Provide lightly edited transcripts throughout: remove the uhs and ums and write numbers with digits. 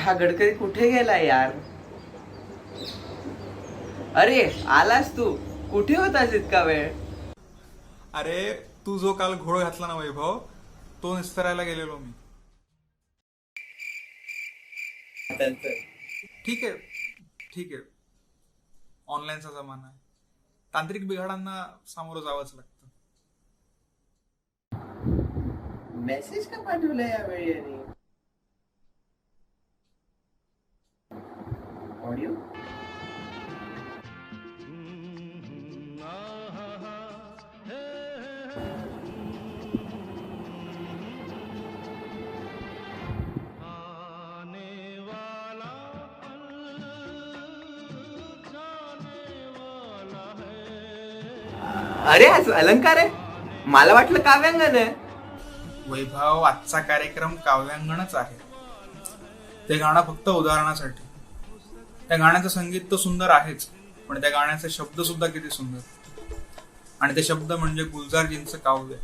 हा गडकरी कुठे गेला यार? अरे आलास तू? कुठे होतास इतका वेळ? अरे तू जो काल घोळ घातला ना वैभव, तो निस्तरायला गेलेलो मी. ठीक आहे, ठीक आहे. ऑनलाईनचा जमाना आहे. तांत्रिक बिघाडांना सामोरं जावंच लागतं. मेसेज का पाठवला यावेळी यांनी? ऑडिओ? अरे आज अलंकार आहे. मला वाटलं काव्यांगण आहे. वैभव, आजचा कार्यक्रम काव्यांगणच आहे. ते गाणं फक्त उदाहरणासाठी. त्या गाण्याचं संगीत तर सुंदर आहेच, पण त्या गाण्याचे शब्द सुद्धा किती सुंदर. आणि ते शब्द म्हणजे गुलजारजींचं काव्य.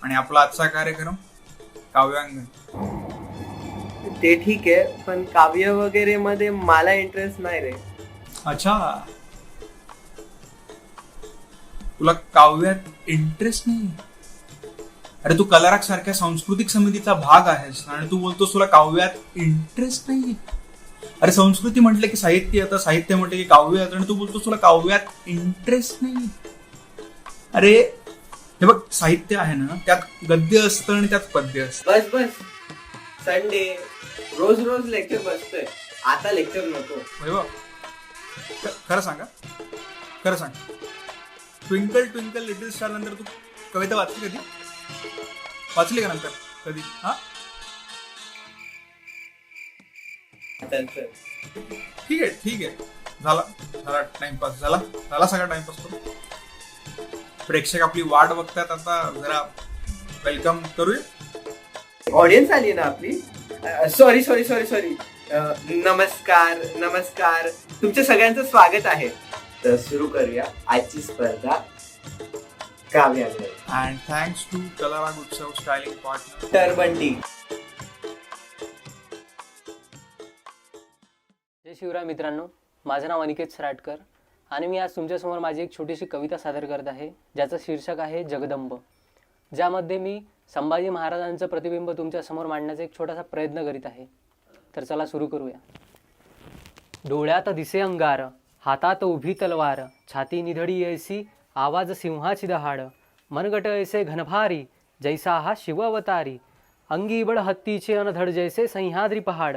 आणि आपला आजचा कार्यक्रम काव्यांगण. ते ठीक आहे, पण काव्य वगैरे मध्ये मला इंटरेस्ट नाही रे. अच्छा, तुला काव्यात इंटरेस्ट नाही? अरे तू कलाराक सारख्या सांस्कृतिक समितीचा भाग आहेस आणि तू बोलतोस तुला काव्यात इंटरेस्ट नाही. अरे संस्कृती म्हटलं की साहित्य येतं, साहित्य म्हटलं की काव्य येतं, आणि तू बोलतोस तुला काव्यात इंटरेस्ट नाही. अरे हे बघ, साहित्य आहे ना, त्यात गद्य असतं आणि त्यात पद्य असतं. बस बस, संडे रोज रोज लेक्चर बसतोय. आता लेक्चर नको. वैभव, खरं सांगा, खरं सांग, ट्विंकल ट्विंकल लिटिल स्टार नंतर तू कविता वाचली कधी? वाचली का नंतर कधी? हा, ठीक आहे, ठीक आहे. झाला झाला टाइमपास, झाला झाला सगळा टाइमपास करू. प्रेक्षक आपली वाट बघतात, आता जरा वेलकम करूया. ऑडियन्स आली ना आपली. Sorry sorry sorry sorry. नमस्कार नमस्कार, तुमच्या सगळ्यांचं स्वागत आहे. तर सुरू करूया आजची स्पर्धा काव्यांगण. अँड थँक्स टू कलाराग उत्सव स्टायलिंग पार्टनर टर्बंटी. जय शिवराय मित्रांनो, माझं नाव अनिकेत सराटकर आणि मी आज तुमच्यासमोर माझी एक छोटीशी कविता सादर करत आहे, ज्याचं शीर्षक आहे जगदंब. ज्यामध्ये मी संभाजी महाराजांचं प्रतिबिंब तुमच्यासमोर मांडण्याचा एक छोटासा प्रयत्न करीत आहे. तर चला सुरू करूया. डोळ्यात दिसे अंगार, हातात उभी तलवार, छाती निधडी ऐसी, आवाज सिंहाची दहाड, मनगट ऐसे घनभारी, जैसा हा शिव अवतारी, अंगी बळ हत्तीचे अनधड जैसे सह्याद्री पहाड.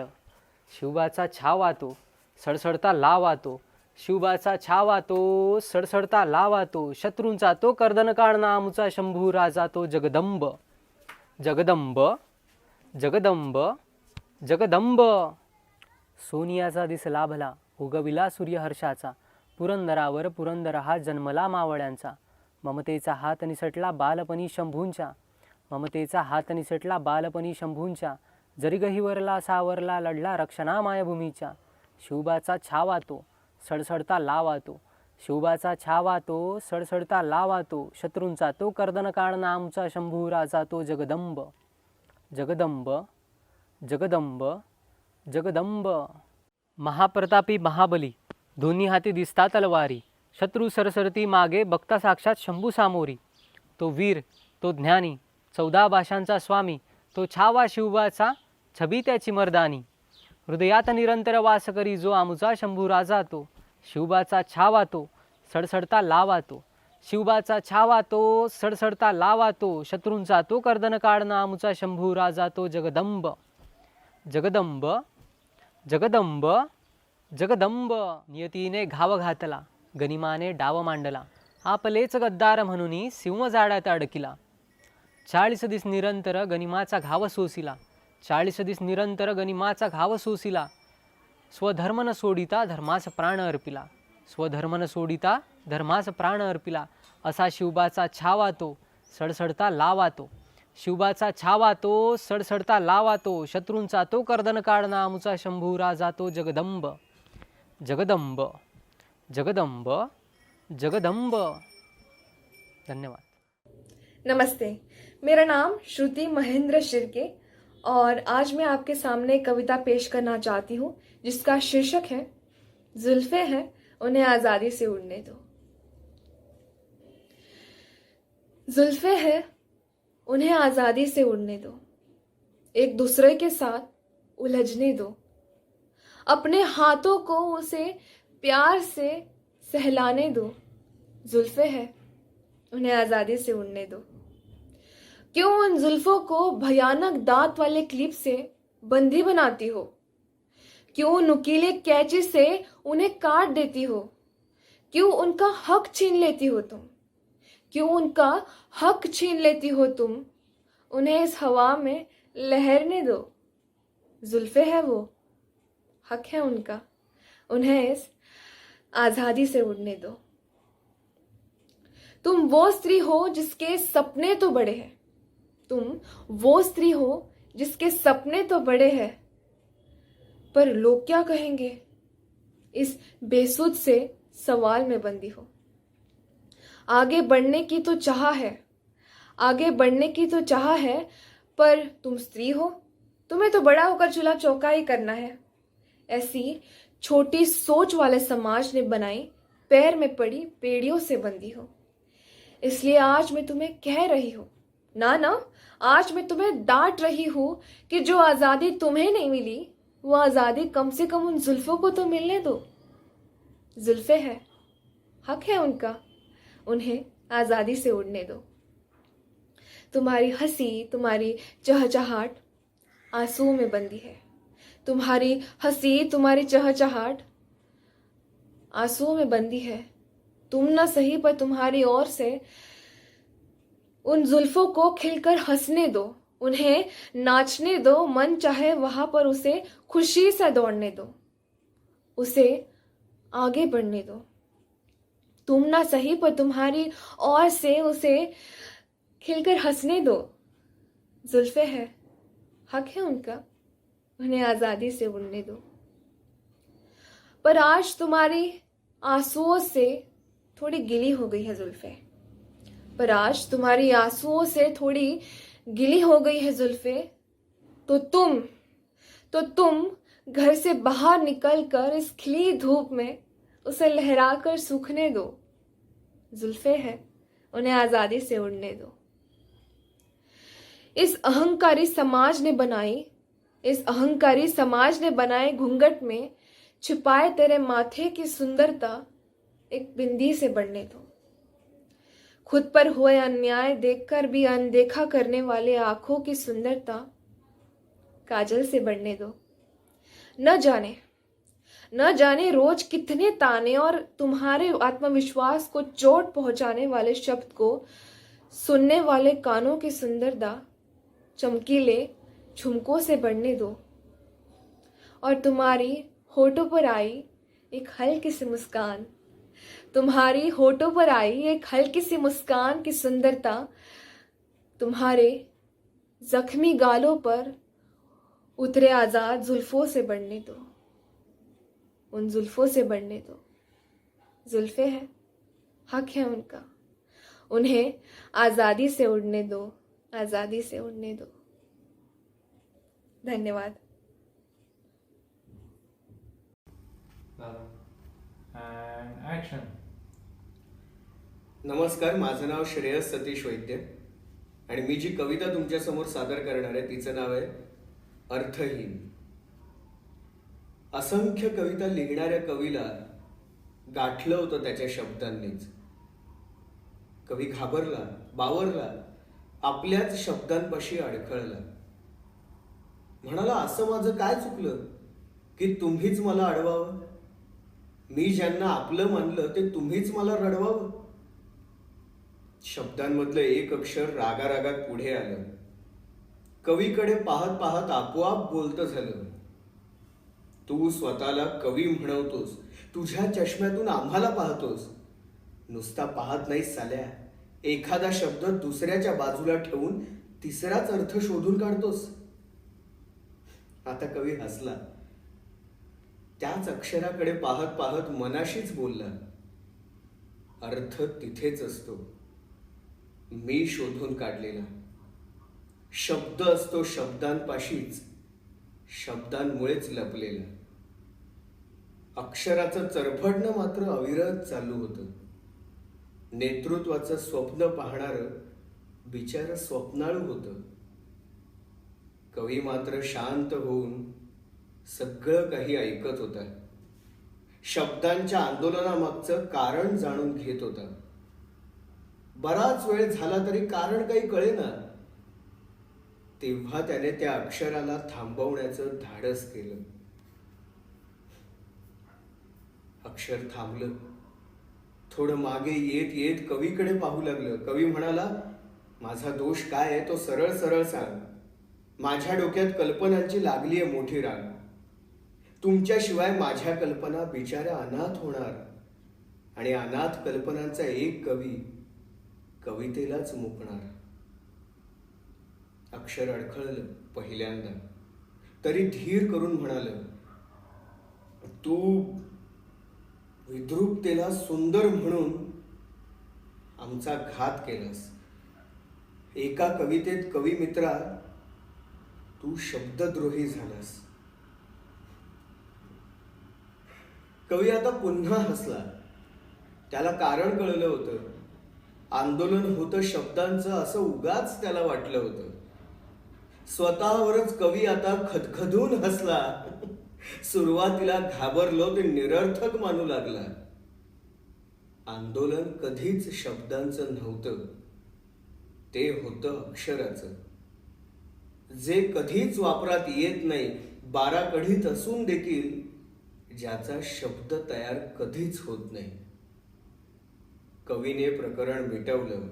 शिवबाचा छावा तो सडसडता लावातो, शिवबाचा छावा तो सडसडता लावातो, शत्रूंचा तो कर्दन काढणा आमुचा शंभू राजा तो जगदंब. जगदंब जगदंब जगदंब. सोनियाचा दिस लाभला, उगविला सूर्यहर्षाचा, पुरंदरावर पुरंदर हा जन्मला मावळ्यांचा. ममतेचा हात निसटला बालपणी शंभूंच्या, ममतेचा हात निसटला बालपणी शंभूंच्या, जरी गहिवरला सावरला लढला रक्षणा मायभूमीच्या. शिवबाचा छावा तो सडसडता लावातो, शिवबाचा छावा तो सडसडता लावातो, शत्रूंचा तो कर्दन काढणा आमचा शंभू राजा तो जगदंब. जगदंब जगदंब जगदंब. महाप्रतापी महाबली, दोन्ही हाती दिसता तलवारी, शत्रू सरसरती मागे बघता साक्षात शंभू सामोरी. तो वीर तो ज्ञानी, 14 भाषांचा स्वामी, तो छावा शिवबाचा छबी त्याची मर्दानी. हृदयात निरंतर वास करी जो आमुचा शंभू राजा तो, शिवबाचा छावा तो सडसडता लावातो, शिवबाचा छावा तो सडसडता लावातो, शत्रूंचा तो कर्दन काढणा आमुचा शंभू राजा तो जगदंब. जगदंब जगदंब जगदंब. नियतीने घाव घातला, गनिमाने डाव मांडला, आपलेच गद्दार म्हणून सिंह जाड्यात अडकिला. 40 दिस निरंतर गनिमाचा घाव सोसिला, 40 दिस निरंतर गनिमाचा घाव सोसिला, स्वधर्म न सोडिता धर्मास प्राण अर्पिला, स्वधर्म न सोडिता धर्मास प्राण अर्पिला. असा शिवबाचा छावा तो सडसडता लावातो, शिवबाचा छावा तो सडसडता लावातो, शत्रूंचा तो कर्दन काढणा आमुचा शंभू राजा तो जगदंब. जगदंब जगदंब जगदंब. धन्यवाद. नमस्ते, मेरा नाम श्रुति महेंद्र शिर्के और आज मैं आपके सामने एक कविता पेश करना चाहती हूँ जिसका शीर्षक है जुल्फे हैं उन्हें आज़ादी से उड़ने दो। जुल्फे हैं उन्हें आज़ादी से उड़ने दो, एक दूसरे के साथ उलझने दो, अपने हाथों को उसे प्यार से सहलाने दो। जुल्फे हैं उन्हें आज़ादी से उड़ने दो। क्यों उन जुल्फों को भयानक दांत वाले क्लिप से बंदी बनाती हो? क्यों नुकीले कैंची से उन्हें काट देती हो? क्यों उनका हक छीन लेती हो तुम? क्यों उनका हक छीन लेती हो तुम? उन्हें इस हवा में लहरने दो। जुल्फे है वो, हक है उनका, उन्हें इस आज़ादी से उड़ने दो। तुम वो स्त्री हो जिसके सपने तो बड़े हैं, तुम वो स्त्री हो जिसके सपने तो बड़े हैं, पर लोग क्या कहेंगे इस बेसुध से सवाल में बंदी हो। आगे बढ़ने की तो चाह है, आगे बढ़ने की तो चाह है, पर तुम स्त्री हो, तुम्हें तो बड़ा होकर चूल्हा चौका ही करना है। ऐसी छोटी सोच वाले समाज ने बनाई पैर में पड़ी पेड़ियों से बंदी हो। इसलिए आज मैं तुम्हें कह रही हूं, ना, आज मैं तुम्हें डांट रही हूं कि जो आज़ादी तुम्हें नहीं मिली वो आज़ादी कम से कम उन जुल्फों को तो मिलने दो। जुल्फे है, हक है उनका, उन्हें आज़ादी से उड़ने दो। तुम्हारी हंसी, तुम्हारी चहचहाट आंसुओं में बंदी है। तुम्हारी हंसी, तुम्हारी चहचहाट आंसुओं में बंदी है। तुम ना सही पर तुम्हारी ओर से उन जुल्फों को खिलकर हंसने दो, उन्हें नाचने दो, मन चाहे वहां पर उसे खुशी से दौड़ने दो, उसे आगे बढ़ने दो। तुम ना सही पर तुम्हारी ओर से उसे खिलकर हंसने दो। जुल्फे है, हक है उनका, उन्हें आज़ादी से उड़ने दो। पर आज तुम्हारी आंसुओं से थोड़ी गिली हो गई है जुल्फे, पर आज तुम्हारी आंसुओं से थोड़ी गिली हो गई है जुल्फे, तो तुम घर से बाहर निकलकर इस खिली धूप में उसे लहराकर सूखने दो। जुल्फे है, उन्हें आज़ादी से उड़ने दो। इस अहंकारी समाज ने बनाए घूंघट में छिपाए तेरे माथे की सुंदरता एक बिंदी से बढ़ने दो। खुद पर हुए अन्याय देखकर भी अनदेखा करने वाले आंखों की सुंदरता काजल से बढ़ने दो। न जाने रोज कितने ताने और तुम्हारे आत्मविश्वास को चोट पहुंचाने वाले शब्द को सुनने वाले कानों की सुंदरता चमकीले झुमकों से बढ़ने दो। और तुम्हारी होठों पर आई एक हल्की सी मुस्कान, तुम्हारी होठों पर आई एक हल्की सी मुस्कान की सुंदरता तुम्हारे जख्मी गालों पर उतरे आजाद जुल्फों से बढ़ने दो, उन जुल्फों से बढ़ने दो। जुल्फे हैं, हक है उनका, उन्हें आज़ादी से उड़ने दो, आज़ादी से उड़ने दो। धन्यवाद। And action. नमस्कार, माझं नाव श्रेयस सतीश वैद्य आणि मी जी कविता तुमच्यासमोर सादर करणार आहे तिचं नाव आहे अर्थहीन. असंख्य कविता लिहिणाऱ्या कवीला गाठलं होतं त्याच्या शब्दांनीच. कवी घाबरला, बावरला, आपल्याच शब्दांपाशी अडखळला. म्हणाला, असं माझं काय चुकलं की तुम्हीच मला अडवावं? मी ज्यांना आपलं मानलं ते तुम्हीच मला रडवावं? शब्दांमधलं एक अक्षर रागारागात पुढे आलं. कवीकडे पाहत पाहत आपोआप बोलतं झालं. तू स्वतःला कवी म्हणवतोस, तुझ्या चष्म्यातून आम्हाला पाहतोस. नुसता पाहत नाहीस साल्या, एखादा शब्द दुसऱ्याच्या बाजूला ठेवून तिसराच अर्थ शोधून काढतोस. आता कवी हसला. त्याच अक्षराकडे पाहत पाहत मनाशीच बोलला, अर्थ तिथेच असतो, मी शोधून काढलेला. शब्द असतो शब्दांपाशीच, शब्दांमुळेच लपलेला. अक्षराचं चरफडणं मात्र अविरत चालू होतं. नेतृत्वाचं स्वप्न पाहणारं बिचारं स्वप्नाळू होतं. कवी मात्र शांत होऊन सगळं काही ऐकत होता. शब्दांच्या आंदोलनामागचं कारण जाणून घेत होता. बराच वेळ झाला तरी कारण काही कळेना. तेव्हा त्याने त्या अक्षराला थांबवण्याचं धाडस केलं. अक्षर थांबलं. थोडं मागे येत येत कवीकडे पाहू लागलं. कवी म्हणाला, माझा दोष काय आहे तो सरळ सरळ सांग. माझ्या डोक्यात कल्पनांची लागली आहे मोठी राग. तुमच्याशिवाय माझ्या कल्पना बिचाऱ्या अनाथ होणार, आणि अनाथ कल्पनांचा एक कवी कवितेलाच मुकणार. अक्षर अडखळलं पहिल्यांदा, तरी धीर करून म्हणालं, तू विद्रुपतेला सुंदर म्हणून आमचा घात केलास. एका कवितेत कवी मित्रा तू शब्दद्रोही झालास. कवी आता पुन्हा हसला. त्याला कारण कळलं होतं. आंदोलन होतं शब्दांचं असं उगाच त्याला वाटलं होतं. स्वतःवरच कवी आता खदखदून हसला. सुरुवातीला घाबरलो ते निरर्थक मानू लागला. आंदोलन कधीच शब्दांचं नव्हतं, ते होतं अक्षराचं, जे कधीच वापरात येत नाही, बाराकडीत असून देखील ज्याचा शब्द तयार कधीच होत नाही. कवीने प्रकरण मिटवलं,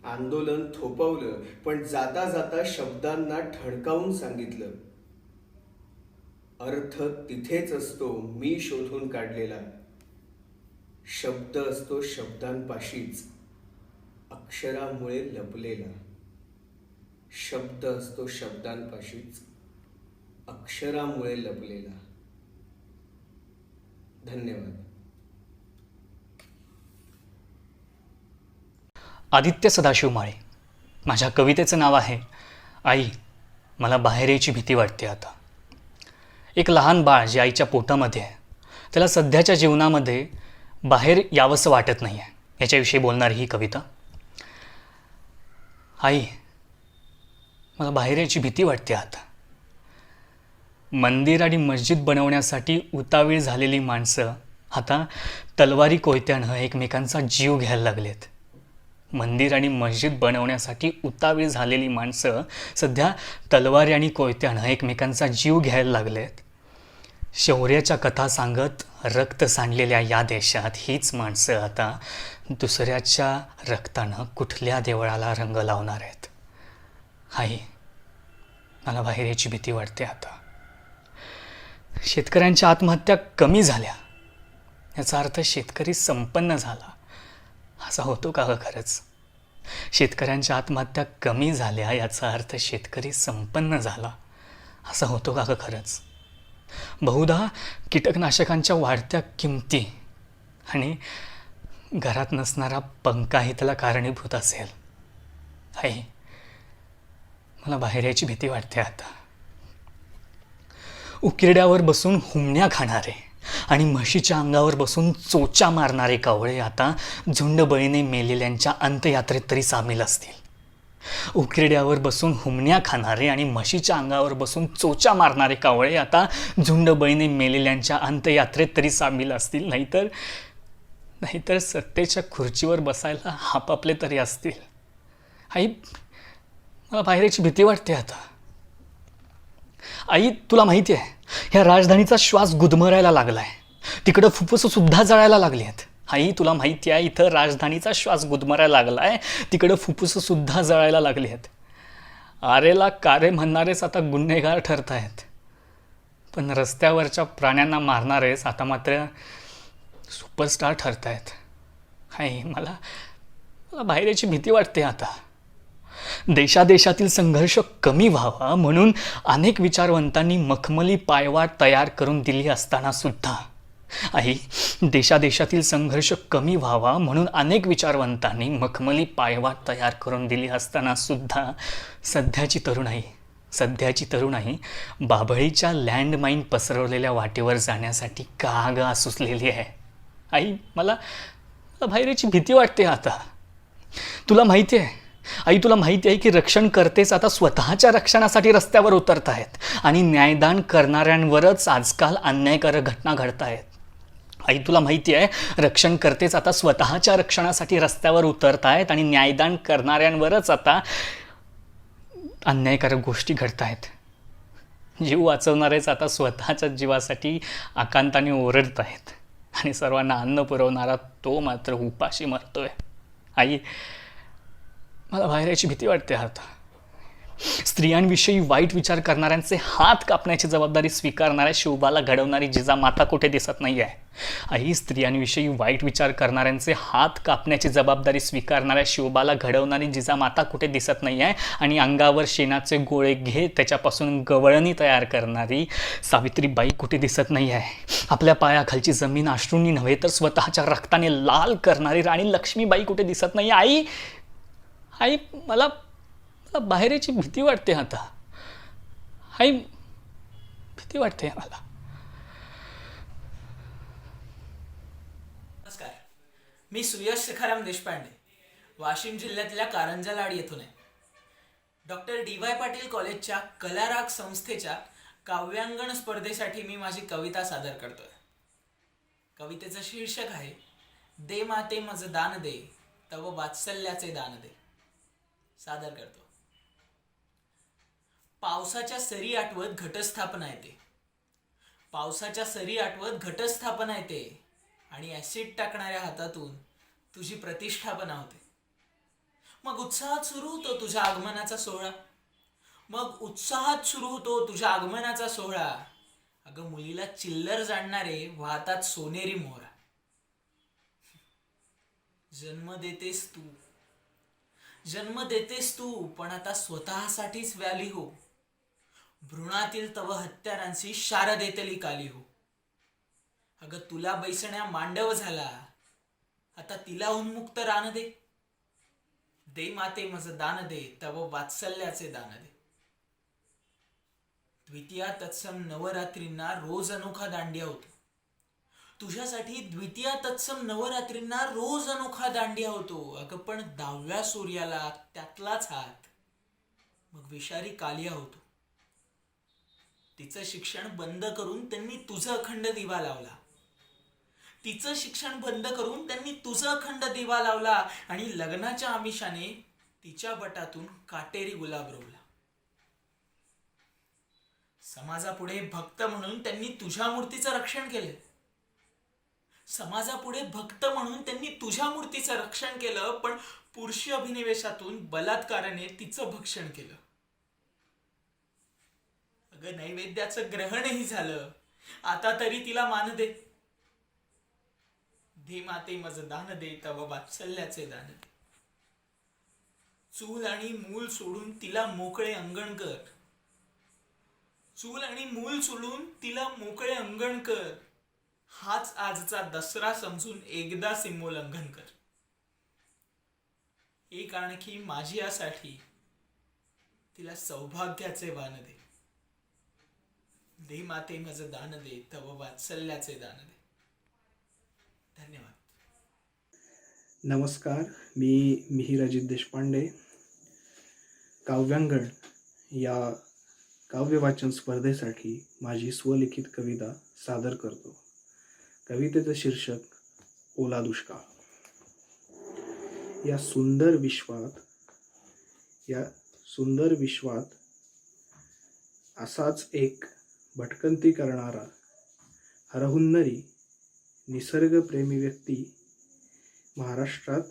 आंदोलन थोपवलं, पण जाता जाता शब्दांना ठणकावून सांगितलं, अर्थ तिथेच असतो मी शोधून काढलेला. शब्द असतो शब्दांपाशीच, अक्षरामुळे लपलेला. शब्द असतो शब्दांपाशीच, अक्षरामुळे लपलेला. धन्यवाद. आदित्य सदाशिव माळे. माझ्या कवितेचं नाव आहे आई, मला बाहेर यायची भीती वाटते आता. एक लहान बाळ जे आईच्या पोटामध्ये आहे, त्याला सध्याच्या जीवनामध्ये बाहेर यावंसं वाटत नाही आहे, याच्याविषयी बोलणारी ही कविता. आई, मला बाहेर यायची भीती वाटते आता. मंदिर आणि मस्जिद बनवण्यासाठी उतावीळ झालेली माणसं आता तलवारी कोयत्यानं एकमेकांचा जीव घ्यायला लागलेत. मंदिर आणि मस्जिद बनवण्यासाठी उतावीळ झालेली माणसं सध्या तलवारी आणि कोयत्यानं एकमेकांचा जीव घ्यायला लागलेत. शौर्याच्या कथा सांगत रक्त सांडलेल्या या देशात हीच माणसं आता दुसऱ्याच्या रक्तानं कुठल्या देवळाला रंग लावणार आहेत. आई, मला बाहेर याची भीती वाटते आता. शेतकऱ्यांच्या आत्महत्या कमी झाल्या याचा अर्थ शेतकरी संपन्न झाला असा होतो का खरंच? शेतकऱ्यांच्या आत्महत्या कमी झाल्या याचा अर्थ शेतकरी संपन्न झाला असा होतो का खरंच? बहुधा कीटकनाशकांच्या वाढत्या किमती आणि घरात नसणारा पंखाही त्याला कारणीभूत असेल. आई, मला बाहेर यायची भीती वाटते आता. उकिरड्यावर बसून हुमण्या खाणारे आणि म्हशीच्या अंगावर बसून चोचा मारणारे कावळे आता झुंडबळीने मेलेल्यांच्या अंत्ययात्रेत तरी सामील असतील. उकिरड्यावर बसून हुमण्या खाणारे आणि म्हशीच्या अंगावर बसून चोचा मारणारे कावळे आता झुंडबळीने मेलेल्यांच्या अंत्ययात्रेत तरी सामील असतील. नाहीतर सत्तेच्या खुर्चीवर बसायला आपापले तरी असतील. आई, मला बाहेरची भीती वाटते आता. आई, तुला माहिती आहे, ह्या राजधानीचा श्वास गुदमरायला लागला आहे. तिकडं फुफ्फुसंसुद्धा जळायला लागली आहेत. आई, तुला माहिती आहे, इथं राजधानीचा श्वास गुदमरायला लागला आहे, तिकडं फुफ्फुसंसुद्धा जळायला लागली आहेत. आरेला कारे म्हणणारेच आता गुन्हेगार ठरत आहेत, पण रस्त्यावरच्या प्राण्यांना मारणारेच आता मात्र सुपरस्टार ठरत आहेत. आई, मला बाहेर याची भीती वाटते आता. देशादेशातील संघर्ष कमी व्हावा म्हणून अनेक विचारवंतांनी मखमली पायवाट तयार करून दिली असताना सुद्धा आई, देशादेशातील संघर्ष कमी व्हावा म्हणून अनेक विचारवंतांनी मखमली पायवाट तयार करून दिली असताना सुद्धा सध्याची तरुणाई बाभळीच्या लँडमाईन पसरवलेल्या वाटेवर जाण्यासाठी का ग सुचलेली आहे. आई, मला बाहेरची भीती वाटते आता. तुला माहिती आहे आई, तुला माहिती आहे की रक्षणकर्तेच आता स्वतःच्या रक्षणासाठी रस्त्यावर उतरत आहेत आणि न्यायदान करणाऱ्यांवरच आजकाल अन्यायकारक घटना घडत आहेत. आई, तुला माहिती आहे रक्षणकर्तेच आता स्वतःच्या रक्षणासाठी रस्त्यावर उतरत आहेत आणि न्यायदान करणाऱ्यांवरच आता अन्यायकारक गोष्टी घडत आहेत. जीव वाचवणारेच आता स्वतःच्या जीवासाठी आकांताने ओरडत आहेत आणि सर्वांना अन्न पुरवणारा तो मात्र उपाशी मरतोय. आई, मला बाहेर याची भीती वाटते आता. स्त्रियांविषयी वाईट विचार करणाऱ्यांचे हात कापण्याची जबाबदारी स्वीकारणाऱ्या शिवबाला घडवणारी जिजामाता कुठे दिसत नाही आहे. आई, स्त्रियांविषयी वाईट विचार करणाऱ्यांचे हात कापण्याची जबाबदारी स्वीकारणाऱ्या शिवबाला घडवणारी जिजामाता कुठे दिसत नाही आहे. आणि अंगावर शेणाचे गोळे घेत त्याच्यापासून गवळणी तयार करणारी सावित्रीबाई कुठे दिसत नाही आहे. आपल्या पायाखालची जमीन अश्रूंनी नव्हे तर स्वतःच्या रक्ताने लाल करणारी राणी लक्ष्मीबाई कुठे दिसत नाही. आई, मला बाहेर याची भीती वाटते आता. आई, भीती वाटते मला. नमस्कार, मी सुयश सखाराम देशपांडे, वाशिम जिल्ह्यातल्या कारंजालाड येथून आहे. डॉक्टर DY पाटील कॉलेजच्या कलाराग संस्थेच्या काव्यांगण स्पर्धेसाठी मी माझी कविता सादर करतोय. कवितेचं शीर्षक आहे दे माते मज दान दे, तव वात्सल्याचे दान दे. सादर करतो. पावसाच्या सरी आठवत घटस्थापना येते, पावसाच्या सरी आठवत घटस्थापना येते आणि ॲसिड टाकणाऱ्या हातातून तुझी प्रतिष्ठापना होते. मग उत्साहात सुरू होतो तुझ्या आगमनाचा सोहळा. अगं मुलीला चिल्लर जाणणारे वाहतात सोनेरी मोहरा. जन्म देतेस तू पण आता स्वतःसाठीच व्याली हो. भ्रूणातील तव हत्यारांची शार देतली काली हो. अगं तुला बैसण्या मांडव झाला, आता तिला उन्मुक्त रान दे. दे माते मज दान दे, तव वात्सल्याचे दान दे. द्वितीया तत्सम नवरात्रींना रोज अनोखा दांडिया होतो. तुझ्यासाठी द्वितीया तत्सम नवरात्रींना रोज अनोखा दांडिया होतो. अगं पण 10व्या सूर्याला त्यातलाच हात मग विषारी कालिया होतो. तिचं शिक्षण बंद करून त्यांनी तुझं अखंड दिवा लावला. आणि लग्नाच्या आमिषाने तिच्या बटातून काटेरी गुलाब रोवला. समाजापुढे भक्त म्हणून त्यांनी तुझ्या मूर्तीचं रक्षण केलं. पण पुरुषी अभिनिवेशातून बलात्काराने तिचं भक्षण केलं. अगं नैवेद्याचं ग्रहणही झालं, आता तरी तिला मान दे. दे माते मज दान दे, तव वात्सल्याचे दान दे. चूल आणि मूल सोडून तिला मोकळे अंगण कर. हाच आजचा दसरा समजून एकदा सीमोल्लंघन कर. एक आणखी माझी यासाठी तिला सौभाग्याचे वाण दे. दे माते मज दान दे, तव वात्सल्याचे दान दे. धन्यवाद. नमस्कार, मी मिहिर अजित देशपांडे काव्यांगण या काव्यवाचन स्पर्धेसाठी माझी स्वलिखित कविता सादर करतो. कवितेचं शीर्षक ओला दुष्काळ. या सुंदर विश्वात असाच एक भटकंती करणारा हरहुन्नरी निसर्गप्रेमी व्यक्ती महाराष्ट्रात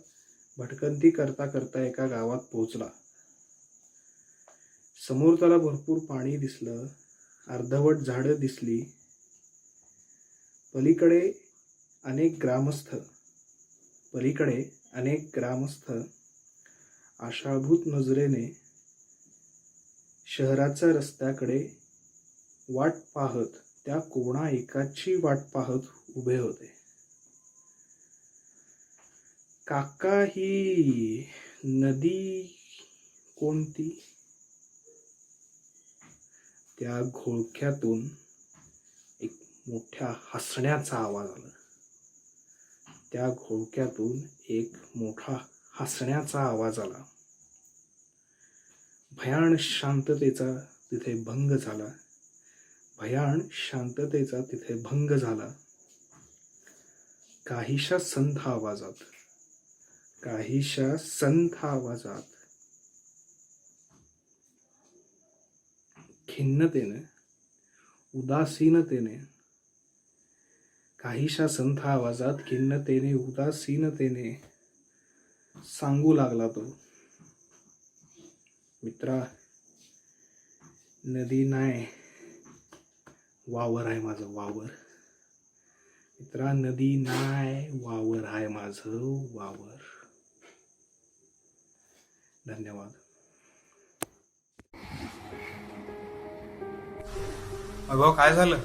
भटकंती करता करता एका गावात पोहोचला. समोर त्याला भरपूर पाणी दिसलं, अर्धवट झाडं दिसली. पलीकडे अनेक ग्रामस्थ आशाभूत नजरेने शहराच्या रस्त्याकडे वाट पाहत त्या कोणा एकाची वाट पाहत उभे होते. काका, ही नदी कोणती? त्या घोळक्यातून एक मोठ्या हसण्याचा आवाज आला. त्या घोळक्यातून एक मोठा हसण्याचा आवाज आला. भयान शांततेचा तिथे भंग झाला. भयान शांततेचा तिथे भंग झाला. काहीशा संथ आवाजात, काहीशा संथ आवाजात, खिन्नतेने, उदासीनतेने, काहीशा संथ आवाजात खिन्नतेने, उदासीनतेने सांगू लागला तो, मित्रा, नदी नाही, वावर आहे माझं, वावर. मित्रा, नदी नाही, वावर आहे माझं, वावर. धन्यवाद. अगं काय झालं?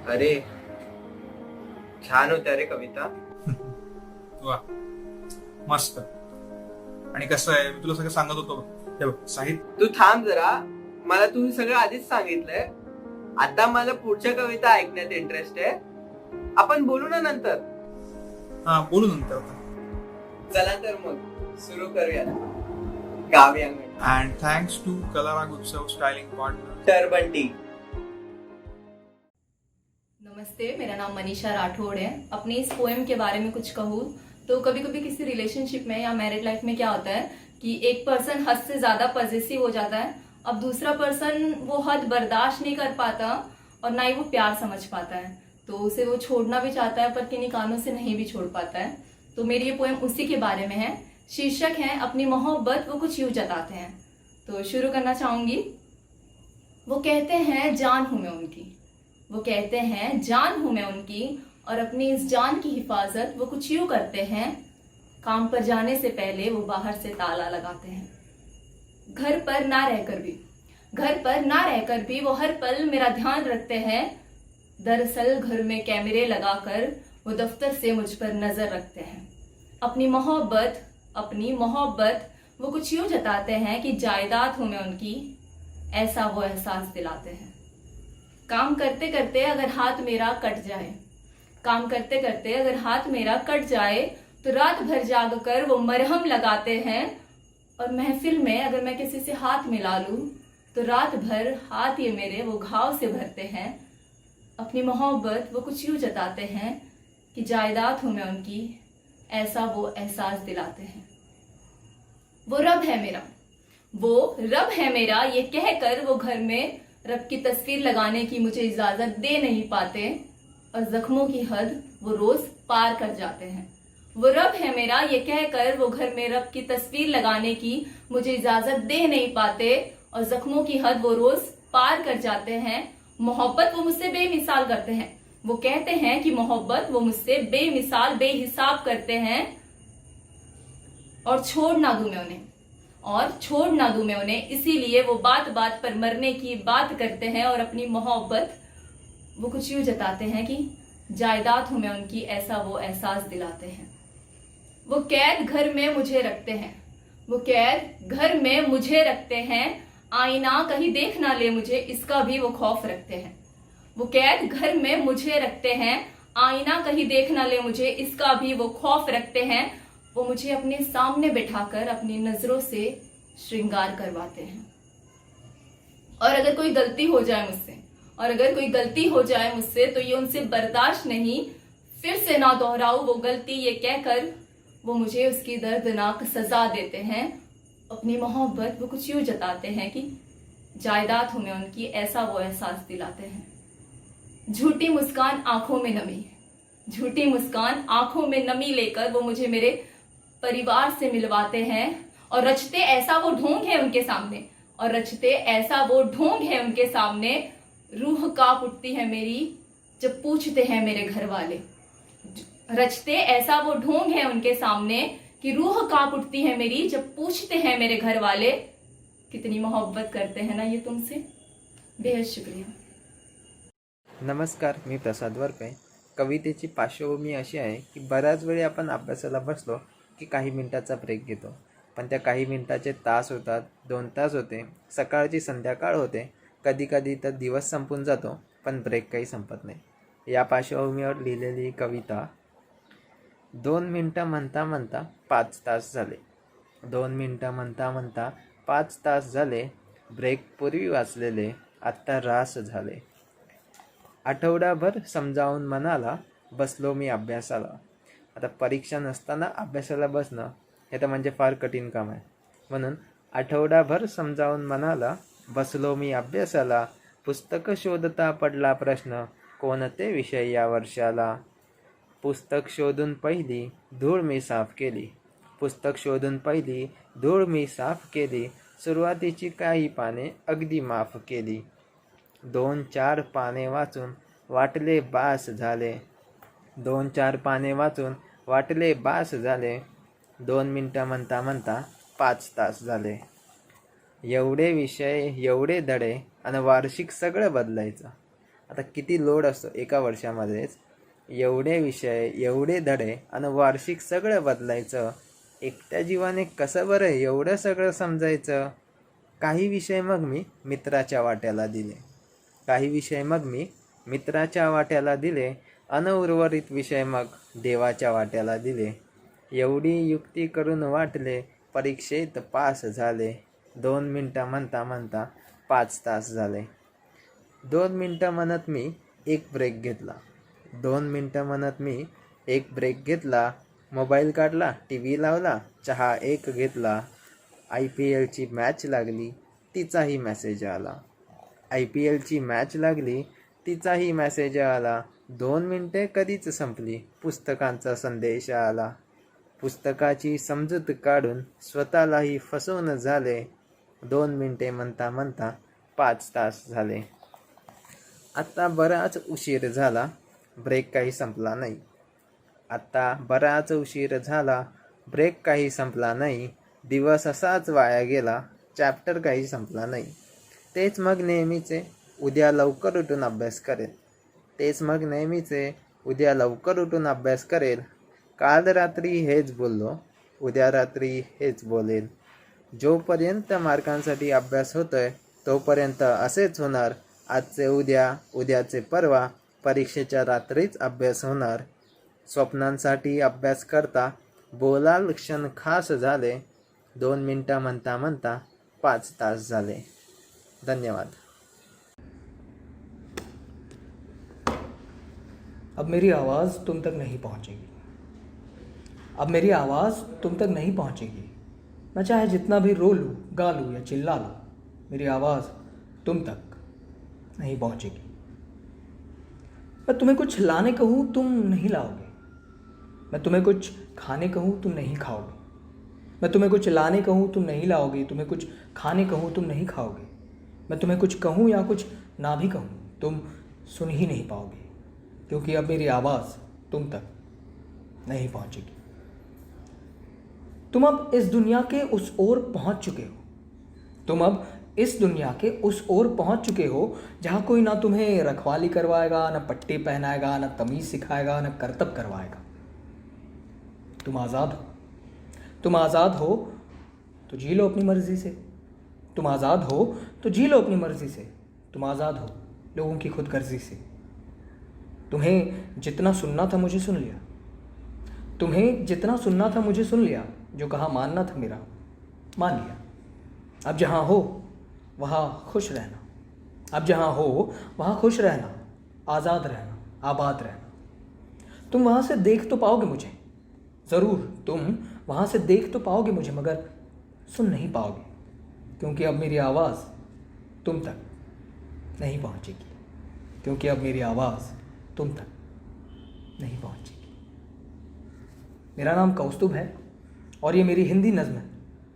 अरे छान होत्या रे कविता. वा, मस्त. आणि कसं आहे, मी तुला सगळं सांगत होतो बघ. हे बघ साहित्य. तू थांब जरा, मला तू सगळं आधीच सांगितलंय. आता मला पुढच्या कविता ऐकण्यात इंटरेस्ट आहे. आपण बोलू ना नंतर. हा, बोलू नंतर. चला तर मग सुरू करूया. काव्यांगण. अँड थँक्स टू कलाराग उत्सव स्टाइलिंग पार्टनर टर्बन टी. नमस्ते, मेरा नाम मनीषा राठौड़ है. अपनी इस पोएम के बारे में कुछ कहूँ तो कभी कभी किसी रिलेशनशिप में या मैरिड लाइफ में क्या होता है कि एक पर्सन हद से ज्यादा पॉजेसिव हो जाता है. अब दूसरा पर्सन वो हद बर्दाश्त नहीं कर पाता और ना ही वो प्यार समझ पाता है, तो उसे वो छोड़ना भी चाहता है पर किन्हीं कारणों से नहीं भी छोड़ पाता है. तो मेरी ये पोएम उसी के बारे में है. शीर्षक है अपनी मोहब्बत वो कुछ यूं जताते हैं. तो शुरू करना चाहूंगी. वो कहते हैं जान हूं मैं उनकी, वो कहते हैं जान हूं मैं उनकी, और अपनी इस जान की हिफाजत वो कुछ यूं करते हैं. काम पर जाने से पहले वो बाहर से ताला लगाते हैं. घर पर ना रहकर भी वो हर पल मेरा ध्यान रखते हैं. दरअसल घर में कैमरे लगाकर वो दफ्तर से मुझ पर नजर रखते हैं. अपनी मोहब्बत वो कुछ यूं जताते हैं कि जायदाद हूं मैं उनकी, ऐसा वो एहसास दिलाते हैं. काम करते करते अगर हाथ मेरा कट जाए तो रात भर जाग कर वो मरहम लगाते हैं. और महफिल में अगर मैं किसी से हाथ मिला लूं तो रात भर हाथ ये मेरे वो घाव से भरते हैं. अपनी मोहब्बत वो कुछ यूं जताते हैं कि जायदाद हूं मैं उनकी, ऐसा वो एहसास दिलाते हैं. वो रब है मेरा ये कहकर वो घर में रब की तस्वीर लगाने की मुझे इजाजत दे नहीं पाते, और जख्मों की हद वो रोज पार कर जाते हैं. वो रब है मेरा ये कहकर वो घर में रब की तस्वीर लगाने की मुझे इजाजत दे नहीं पाते, और जख्मों की हद वो रोज पार कर जाते हैं. मोहब्बत वो मुझसे बेमिसाल करते हैं. वो कहते हैं कि मोहब्बत वो मुझसे बेमिसाल बेहिसाब करते हैं, और छोड़ ना दूं मैं उन्हें, इसीलिए वो बात बात पर मरने की बात करते हैं. और अपनी मोहब्बत वो कुछ यूं जताते हैं कि जायदाद हूं मैं उनकी, ऐसा वो एहसास दिलाते हैं. वो कैद घर में मुझे रखते हैं, आईना कहीं देख ना ले मुझे, इसका भी वो खौफ रखते हैं. वो कैद घर में मुझे रखते हैं, आईना कहीं देख ना ले मुझे, इसका भी वो खौफ रखते हैं. वो मुझे अपने सामने बिठाकर अपनी नजरों से श्रृंगार करवाते हैं. और अगर कोई गलती हो जाए मुझसे तो ये उनसे बर्दाश्त नहीं, फिर से ना दोहराऊं वो गलती ये कहकर वो मुझे उसकी दर्दनाक सजा देते हैं. अपनी मोहब्बत वो कुछ यूं जताते हैं कि जायदाद हूं मैं उनकी, ऐसा वो एहसास दिलाते हैं. झूठी मुस्कान आंखों में नमी लेकर वो मुझे मेरे परिवार से मिलवाते हैं. और रचते ऐसा वो ढोंग है उनके सामने, रूह कांप उठती है मेरी जब पूछते हैं मेरे घर वाले. रचते ऐसा वो ढोंग है उनके सामने कि रूह कांप उठती है मेरी जब पूछते हैं मेरे घर वाले. कितनी मोहब्बत करते हैं ना ये तुमसे. बेहद शुक्रिया. नमस्कार, मी प्रसाद वरपे. कवितेची पार्श्वभूमी अशी आहे की बऱ्याच वेळी आपण अभ्यासाला बसलो की काही मिनिटाचा ब्रेक घेतो. पण त्या काही मिनिटाचे तास होतात, 2 तास होते, सकाळची संध्याकाळ होते, कधीकधी तर दिवस संपून जातो, पण ब्रेक काही संपत नाही. या पार्श्वभूमीवर लिहिलेली ही कविता. 2 मिनटं म्हणता म्हणता 5 तास झाले. 2 मिनटं म्हणता म्हणता 5 तास झाले. ब्रेक पूर्वी वाचलेले आत्ता रास झाले. आठवडाभर समजावून मनाला बसलो मी अभ्यासाला. आता परीक्षा नसताना अभ्यासाला बसणं हे तर म्हणजे फार कठीण काम आहे. म्हणून आठवडाभर समजावून मनाला बसलो मी अभ्यासाला. पुस्तकं शोधता पडला प्रश्न, कोणते विषय या वर्षाला. पुस्तक शोधून पहिली धूळ मी साफ केली. पुस्तक शोधून पहिली धूळ मी साफ केली. सुरुवातीची काही पाने अगदी माफ केली. 2-4 पाने वाचून वाटले बास झाले. 2-4 पाने वाचून वाटले बास झाले. 2 मिनटं म्हणता म्हणता 5 तास झाले. एवढे विषय, एवढे धडे आणि वार्षिक सगळं बदलायचं. आता किती लोड असतो एका वर्षामध्येच. एवढे विषय, एवढे धडे आणि वार्षिक सगळं बदलायचं. एकट्या जीवाने कसं बरं एवढं सगळं समजायचं. काही विषय मग मी मित्राच्या वाट्याला दिले. काही विषय मग मी मित्राच्या वाट्याला दिले. उर्वरित विषय मग देवाच्या वाट्याला दिले. एवढी युक्ती करून वाटले परीक्षेत पास झाले. 2 मिनटं म्हणता म्हणता 5 तास झाले. 2 मिनटं म्हणत मी एक ब्रेक घेतला. 2 मिनटं म्हणत मी एक ब्रेक घेतला. मोबाईल काढला, TV लावला, चहा एक घेतला. IPLची मॅच लागली, तिचाही मेसेज आला. IPLची मॅच लागली, तिचाही मेसेज आला. 2 मिनटे कधीच संपली, पुस्तकांचा संदेश आला. पुस्तकाची समजूत काढून स्वतःलाही फसवून झाले. 2 मिनटे म्हणता म्हणता 5 तास झाले. आता बराच उशीर झाला, ब्रेक काही संपला नाही. आता बराच उशीर झाला, ब्रेक काही संपला नाही. दिवस असाच वाया गेला, चॅप्टर काही संपला नाही. तेच मग नेहमीचे उद्या लवकर उठून अभ्यास करेल. तेच मग नेहमीचे उद्या लवकर उठून अभ्यास करेल. काल रात्री हेच बोललो, उद्या रात्री हेच बोलेल. जोपर्यंत मार्कांसाठी अभ्यास होतोय तोपर्यंत असेच होणार. आजचे उद्या, उद्याचे परवा, परीक्षेच्या रात्रीच अभ्यास होणार. स्वप्नांसाठी अभ्यास करता बोलाल क्षण खास झाले. 2 मिनटं म्हणता म्हणता 5 तास झाले. धन्यवाद. अब मेरी आवाज़ तुम तक नहीं पहुंचेगी. अब मेरी आवाज़ तुम तक नहीं पहुंचेगी. मैं चाहे जितना भी रो लूँ, गा लूँ या चिल्ला लूँ, मेरी आवाज़ तुम तक नहीं पहुंचेगी. मैं तुम्हें कुछ लाने कहूँ तुम नहीं लाओगे. मैं तुम्हें कुछ खाने कहूँ तुम नहीं खाओगे. मैं तुम्हें कुछ लाने कहूँ तुम नहीं लाओगे. तुम्हें कुछ खाने कहूँ तुम नहीं खाओगे. मैं तुम्हें कुछ कहूँ या कुछ ना भी कहूँ तुम सुन ही नहीं पाओगे. क्योंकि अब मेरी आवाज़ तुम तक नहीं पहुँचेगी. तुम अब इस दुनिया के उस ओर पहुँच चुके हो. तुम अब इस दुनिया के उस ओर पहुँच चुके हो जहाँ कोई ना तुम्हें रखवाली करवाएगा, ना पट्टी पहनाएगा, ना तमीज़ सिखाएगा, ना करतब करवाएगा. तुम आज़ाद हो. तुम आज़ाद हो तो जी लो अपनी मर्ज़ी से. तुम आज़ाद हो तो जी लो अपनी मर्ज़ी से. तुम आज़ाद हो लोगों की खुदगर्जी से. तुम्हें जितना सुनना था मुझे सुन लिया. तुम्हें जितना सुनना था मुझे सुन लिया. जो कहा मानना था मेरा मान लिया. अब जहाँ हो वहाँ खुश रहना. अब जहाँ हो वहाँ खुश रहना, आज़ाद रहना, आबाद रहना. तुम वहाँ से देख तो पाओगे मुझे, ज़रूर तुम वहाँ से देख तो पाओगे मुझे, मगर सुन नहीं पाओगे. क्योंकि अब मेरी आवाज़ तुम तक नहीं पहुँचेगी. क्योंकि अब मेरी आवाज़ तुम तक नहीं पहुँचेगी. मेरा नाम कौस्तुभ है और ये मेरी हिंदी नज़्म है.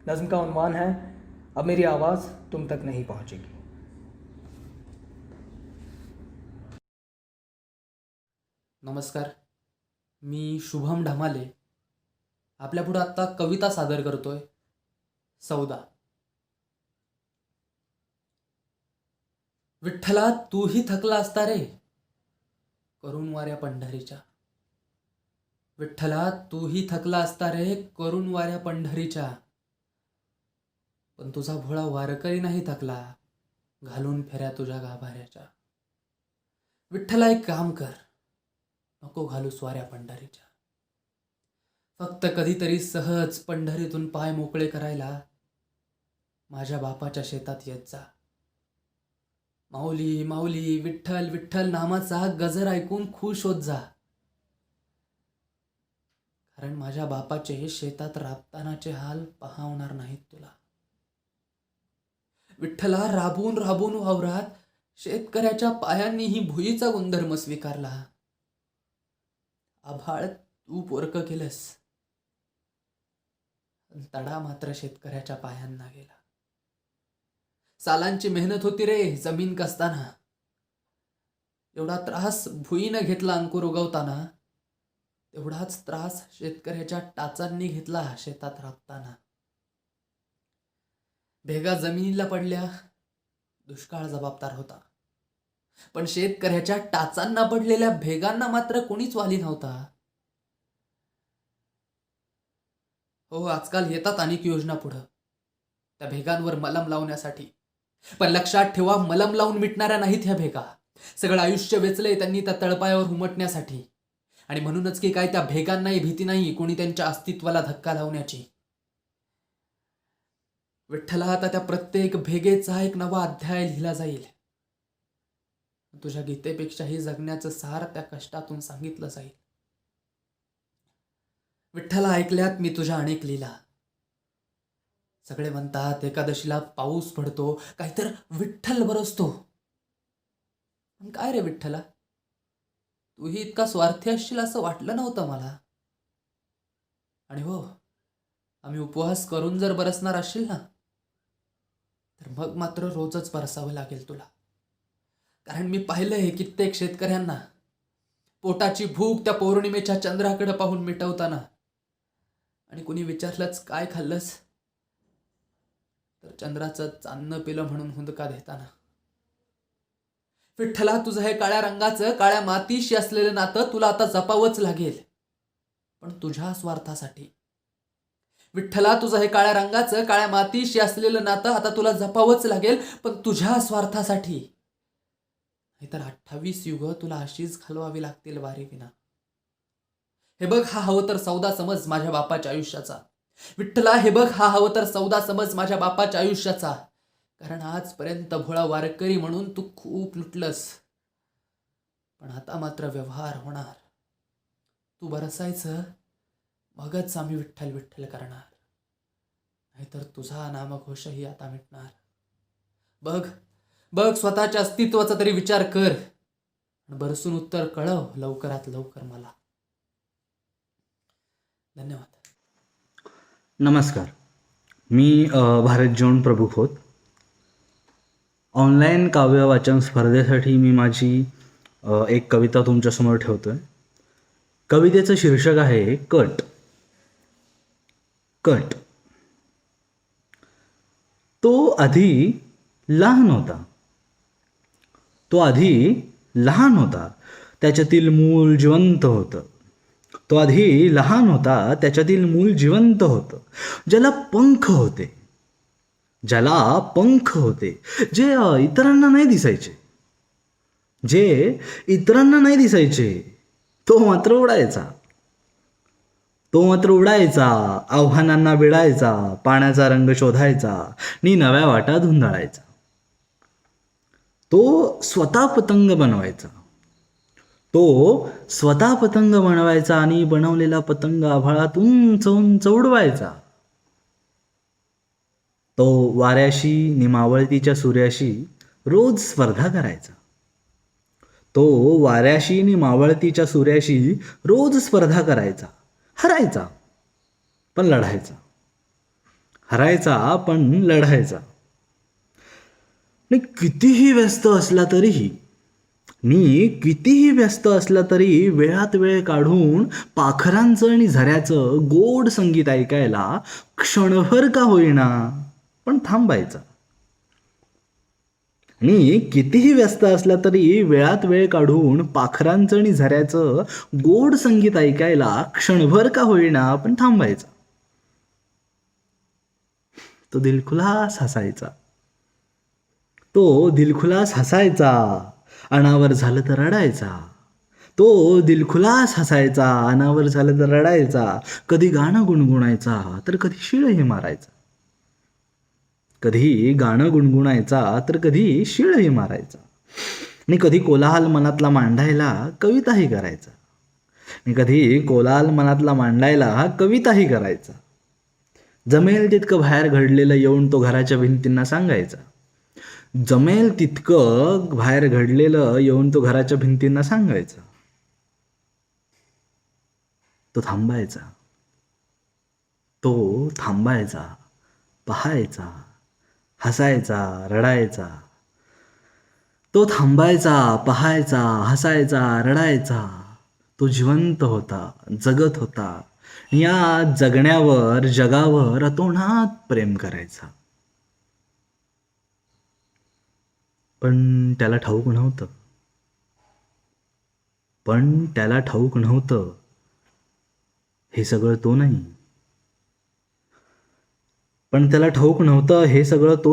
नज़्म का उन्वान है अब मेरी आवाज़ तुम तक नहीं पहुँचेगी. नमस्कार, मी शुभम ढमाले आपल्यापुढं आत्ता कविता सादर करतोय. सौदा. विठ्ठला तूही थकला असता रे, करून वाऱ्या पंढरीच्या. विठ्ठला तूही थकला असता रे करून वाऱ्या पंढरीच्या. पण तुझा भोळा वारकरी नाही थकला घालून फेऱ्या तुझ्या गाभाऱ्याच्या. विठ्ठला एक काम कर, नको घालू स्वाऱ्या पंढरीच्या. फक्त कधीतरी सहज पंढरीतून पाय मोकळे करायला माझ्या बापाच्या शेतात येत जा. माऊली माऊली विठ्ठल विठ्ठल नामाचा गजर ऐकून खुश होत जा. कारण माझ्या बापाचे शेतात राबतानाचे हाल पाहवणार नाहीत तुला. विठ्ठला राबून राबून वावरात शेतकऱ्याच्या पायांनीही भुईचा गुणधर्म स्वीकारला. आभाळ तू पोरक केलंस, तडा मात्र शेतकऱ्याच्या पायांना गेला. सालांची मेहनत होती रे जमीन कसताना. एवढा त्रास भुईनं घेतला अंकुर उगवताना, तेवढाच त्रास शेतकऱ्याच्या टाचांनी घेतला शेतात राबताना. भेगा जमिनीला पडल्या, दुष्काळ जबाबदार होता. पण शेतकऱ्याच्या टाचांना पडलेल्या भेगांना मात्र कोणीच वाली नव्हता. हो, आजकाल येतात अनेक योजना पुढं त्या भेगांवर मलम लावण्यासाठी. पण लक्षात ठेवा, मलम लावून मिटणाऱ्या नाहीत ह्या भेगा. सगळं आयुष्य वेचलंय त्यांनी त्या तळपायावर उमटण्यासाठी. आणि म्हणूनच की काय, त्या भेगांनाही भीती नाही कोणी त्यांच्या अस्तित्वाला धक्का लावण्याची. विठ्ठला आता त्या प्रत्येक भेगेचा एक नवा अध्याय लिहिला जाईल. तुझ्या गीतेपेक्षाही जगण्याचं सार त्या कष्टातून सांगितलं जाईल. विठ्ठला ऐकल्यात मी तुझ्या अनेक लीला. सगळे म्हणतात एकादशीला पाऊस पडतो, काहीतर विठ्ठल बरसतो. पण काय रे विठ्ठला, तूही इतका स्वार्थी असशील असं वाटलं नव्हतं मला. आणि हो, आम्ही उपवास करून जर बरसणार असशील ना, तर मग मात्र रोजच बरसावं लागेल तुला. कारण मी पाहिलंय कित्येक शेतकऱ्यांना पोटाची भूक त्या पौर्णिमेच्या चंद्राकडे पाहून मिटवताना. आणि कुणी विचारलंच काय खाल्लंस, तर चंद्राचं चांदणं पिलं म्हणून हुंदका देताना. विठ्ठला तुझं हे काळ्या रंगाचं काळ्या मातीशी असलेलं नातं तुला आता जपावंच लागेल, पण तुझ्या स्वार्थासाठी. विठ्ठला तुझं हे काळ्या रंगाचं काळ्या मातीशी असलेलं नातं आता तुला जपावंच लागेल, पण तुझ्या स्वार्थासाठी. नाहीतर 28 युग तुला अशीच घालवावी लागतील वारी विना. हे बघ, हा हवं तर सौदा समज माझ्या बापाच्या आयुष्याचा. विठ्ठला हे बघ, हा हवं तर सौदा समज माझ्या बापाच्या आयुष्याचा. कारण आजपर्यंत भोळा वारकरी म्हणून तू खूप लुटलंस, पण आता मात्र व्यवहार होणार. तू बरसायचं, मगच आम्ही विठ्ठल विठ्ठल करणार. नाहीतर तुझा नामघोषही आता मिटणार. बघ बघ, स्वतःच्या अस्तित्वाचा तरी विचार कर. बरसून उत्तर कळव लवकरात लवकर मला. धन्यवाद. नमस्कार, मी भारत जॉन प्रभू खोत. ऑनलाईन काव्य वाचन स्पर्धेसाठी मी माझी एक कविता तुमच्यासमोर ठेवतो आहे. कवितेचं शीर्षक आहे कट. कट. तो आधी लहान होता. तो आधी लहान होता, त्याच्यातील मूल जिवंत होतं. तो आधी लहान होता, त्याच्यातील मूल जिवंत होतं. ज्याला पंख होते, ज्याला पंख होते, जे इतरांना नाही दिसायचे. जे इतरांना नाही दिसायचे, तो मात्र उडायचा. तो मात्र उडायचा, आव्हानांना भिडायचा, पाण्याचा रंग शोधायचा आणि नव्या वाटा धुंदळायचा. तो स्वतः पतंग बनवायचा. तो स्वतः पतंग बनवायचा आणि बनवलेला पतंग आभाळात उंच उंच उडवायचा. तो वाऱ्याशी नि मावळतीच्या सूर्याशी रोज स्पर्धा करायचा. तो वाऱ्याशी नि मावळतीच्या सूर्याशी रोज स्पर्धा करायचा. हरायचा पण लढायचा. हरायचा पण लढायचा. कितीही व्यस्त असला तरी वेळात वेळ काढून पाखरांचं आणि झऱ्याचं गोड संगीत ऐकायला क्षणभर का होईना पण थांबायचा. आणि कितीही व्यस्त असला तरी वेळात वेळ काढून पाखरांचं आणि झऱ्याचं गोड संगीत ऐकायला क्षणभर का होईना आपण थांबायचा. तो दिलखुलास हसायचा. तो दिलखुलास हसायचा. अनावर झालं तर रडायचा. तो दिलखुलास हसायचा. अनावर झालं तर रडायचा. कधी गाणं गुणगुणायचा तर कधी शिळही मारायचा. कधी गाणं गुणगुणायचा तर कधी शिळही मारायचा. आणि कधी कोलाहल मनातला मांडायला कविताही करायचा. आणि कधी कोलाहल मनातला मांडायला कविताही करायचा. जमेल तितकं बाहेर घडलेलं येऊन तो घराच्या भिंतींना सांगायचा. जमेल तितकं बाहेर घडलेलं येऊन तो घराच्या भिंतींना सांगायचा. तो थांबायचा. तो थांबायचा. पाहायचा. हसायचा. रडायचा. तो थांबायचा. पाहायचा. हसायचा. रडायचा. तो जिवंत होता. जगत होता. या जगण्यावर जगावर अतोनात प्रेम करायचा. पण त्याला ठाऊक नव्हतं. हे सगळं तो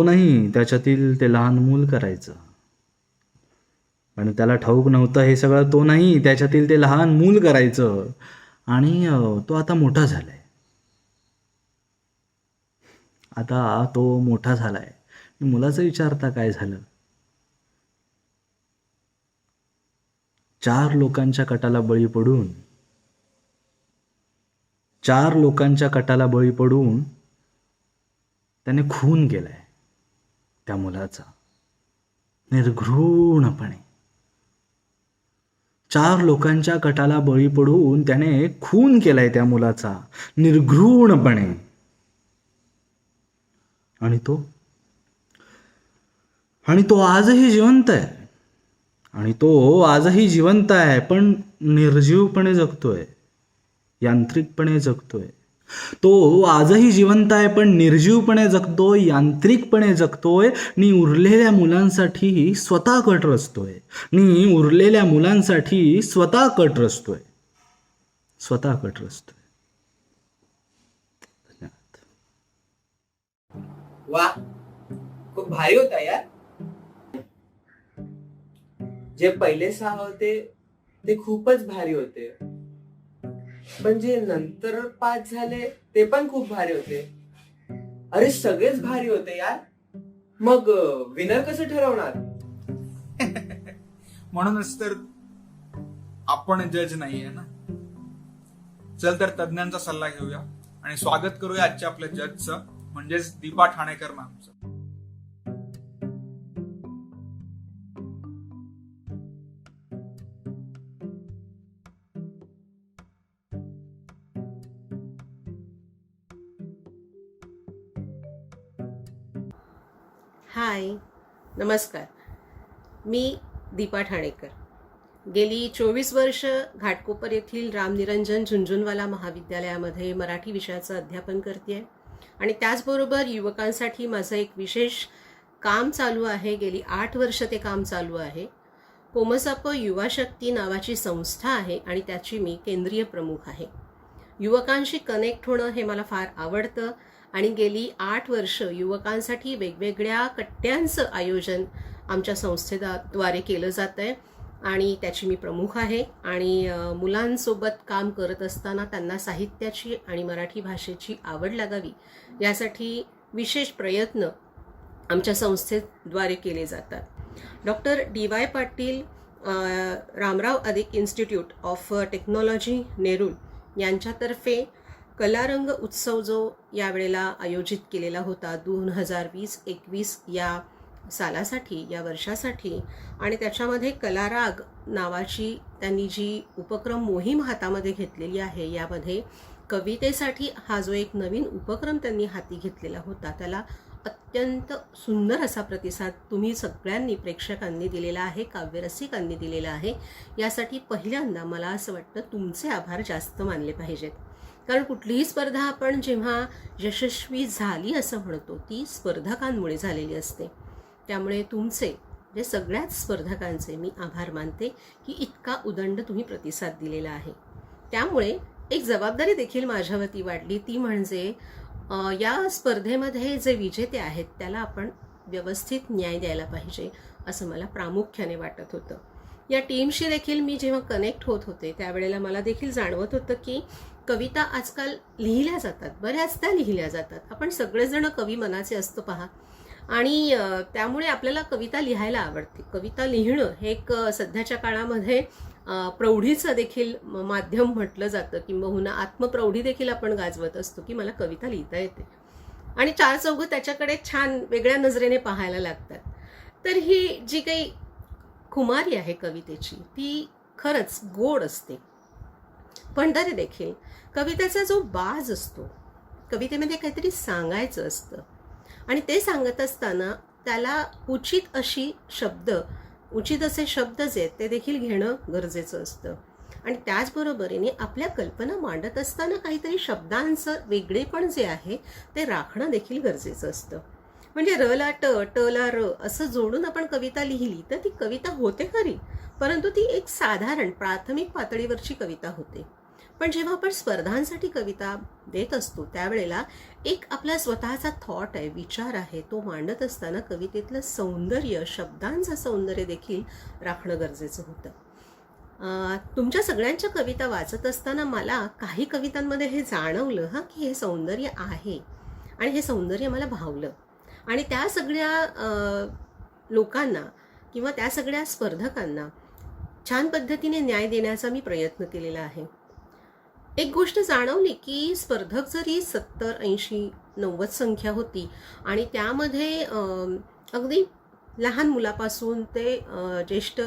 नाही. त्याच्यातील ते लहान मूल करायचं. आणि तो आता मोठा झालाय. मुलाचं विचारता काय झालं. 4 लोकांच्या कटाला बळी पडून त्याने खून केलाय त्या मुलाचा निर्घृणपणे. 4 लोकांच्या कटाला बळी पडून त्याने खून केलाय त्या मुलाचा निर्घृणपणे. आणि तो आजही जिवंत आहे. पण निर्जीवपणे जगतोय. यांत्रिकपणे जगतोय. आणि उरलेल्या मुलांसाठी स्वतः कट रचतोय. वा, खूप भारी होता यार. जे पहिले 6 होते ते खूपच भारी होते. पण जे नंतर 5 झाले ते पण खूप भारी होते. अरे सगळेच भारी होते यार. मग विनर कसं ठरवणार. म्हणूनच तर आपण जज नाहीये ना. चल तर तज्ञांचा सल्ला घेऊया आणि स्वागत करूया आजच्या आपल्या जजचं, म्हणजेच दीपा ठाणेकर मॅमचं. हाय, नमस्कार. मी दीपा ठाणेकर. गेली 24 वर्ष घाटकोपर येथील रामनिरंजन झुंझुनवाला महाविद्यालयामध्ये मराठी विषयाचं अध्यापन करते आणि त्याचबरोबर युवकांसाठी माझं एक विशेष काम चालू आहे. गेली 8 वर्ष ते काम चालू आहे. कोमसाप युवा शक्ती नावाची संस्था आहे आणि त्याची मी केंद्रीय प्रमुख आहे. युवकांशी कनेक्ट होणं हे मला फार आवडतं आणि गेली 8 वर्ष युवकांसाठी वेगवेगळ्या कट्ट्यांचं आयोजन आमच्या संस्थेद्वारे केलं जातं आहे आणि त्याची मी प्रमुख आहे. आणि मुलांसोबत काम करत असताना त्यांना साहित्याची आणि मराठी भाषेची आवड लागावी यासाठी विशेष प्रयत्न आमच्या संस्थेद्वारे केले जातात. डॉक्टर DY पाटील रामराव अधिक इन्स्टिट्यूट ऑफ टेक्नॉलॉजी नेरूळ यांच्यातर्फे कलारंग उत्सव जो यावेळेला आयोजित केलेला होता 2020-21 या सालासाठी, या वर्षासाठी, आणि त्याच्यामध्ये कलाराग नावाची त्यांनी जी उपक्रम मोहीम हातामध्ये घेतलेली आहे, यामध्ये कवितेसाठी हा जो एक नवीन उपक्रम त्यांनी हाती घेतलेला होता त्याला अत्यंत सुंदर असा प्रतिसाद तुम्ही सगळ्यांनी प्रेक्षकांनी दिलेला आहे, काव्यरसिकांनी दिलेला आहे. यासाठी पहिल्यांदा मला असं वाटतं तुमचे आभार जास्त मानले पाहिजेत. कारण कुठलीही स्पर्धा आपण जेव्हा यशस्वी झाली असं म्हणतो ती स्पर्धकांमुळे झालेली असते. त्यामुळे तुमचे म्हणजे सगळ्याच स्पर्धकांचे मी आभार मानते की इतका उदंड तुम्ही प्रतिसाद दिलेला आहे. त्यामुळे एक जबाबदारी देखील माझ्यावरती वाढली, ती म्हणजे या स्पर्धेमध्ये जे विजेते आहेत त्याला आपण व्यवस्थित न्याय द्यायला पाहिजे असं मला प्रामुख्याने वाटत होतं. या टीमशी देखील मी जेव्हा कनेक्ट होत होते त्यावेळेला मला देखील जाणवत होतं की कविता आजकाल लिहिल्या जातात, बऱ्याचदा लिहिल्या जातात. आपण सगळेजण कवी मनाचे असतो पहा, आणि त्यामुळे आपल्याला कविता लिहायला आवडते. कविता लिहिणं हे एक सध्याच्या काळामध्ये प्रौढीचं देखील माध्यम म्हटलं जातं, किंबहुना आत्मप्रौढी देखील आपण गाजवत असतो की मला कविता लिहिता येते, आणि चार चौघं त्याच्याकडे छान वेगळ्या नजरेने पाहायला लागतात. तर ही जी काही खुमारी आहे कवितेची ती खरंच गोड असते. पण तरी देखील कवितेचा जो बाज असतो, कवितेमध्ये काहीतरी सांगायचं असतं आणि ते सांगत असताना त्याला उचित असे शब्द जे ते देखील घेणं गरजेचं असतं. आणि त्याचबरोबरीने आपल्या कल्पना मांडत असताना काहीतरी शब्दांचं वेगळेपण जे आहे ते राखणं देखील गरजेचं असतं. म्हणजे र ला ट, ट ला र असं जोडून आपण कविता लिहिली तर ती कविता होते खरी, परंतु ती एक साधारण प्राथमिक पातळीवरची कविता होते. पण जेव्हा आपण स्पर्धांसाठी कविता देत असतो त्यावेळेला एक आपला स्वतःचा थॉट आहे, विचार आहे, तो मांडत असताना कवितेतलं सौंदर्य, शब्दांचं सौंदर्य देखील राखणं गरजेचं होतं. तुमच्या सगळ्यांच्या कविता वाचत असताना मला काही कवितांमध्ये हे जाणवलं की हे सौंदर्य आहे आणि हे सौंदर्य मला भावलं. आणि त्या सगळ्या लोकांना किंवा त्या सगळ्या स्पर्धकांना छान पद्धतीने न्याय देण्याचा मी प्रयत्न केलेला आहे. एक गोष्ट जाणवली की स्पर्धक जरी 70, 80, 90 संख्या होती आणि त्यामध्ये अगदी लहान मुलापासून ते ज्येष्ठ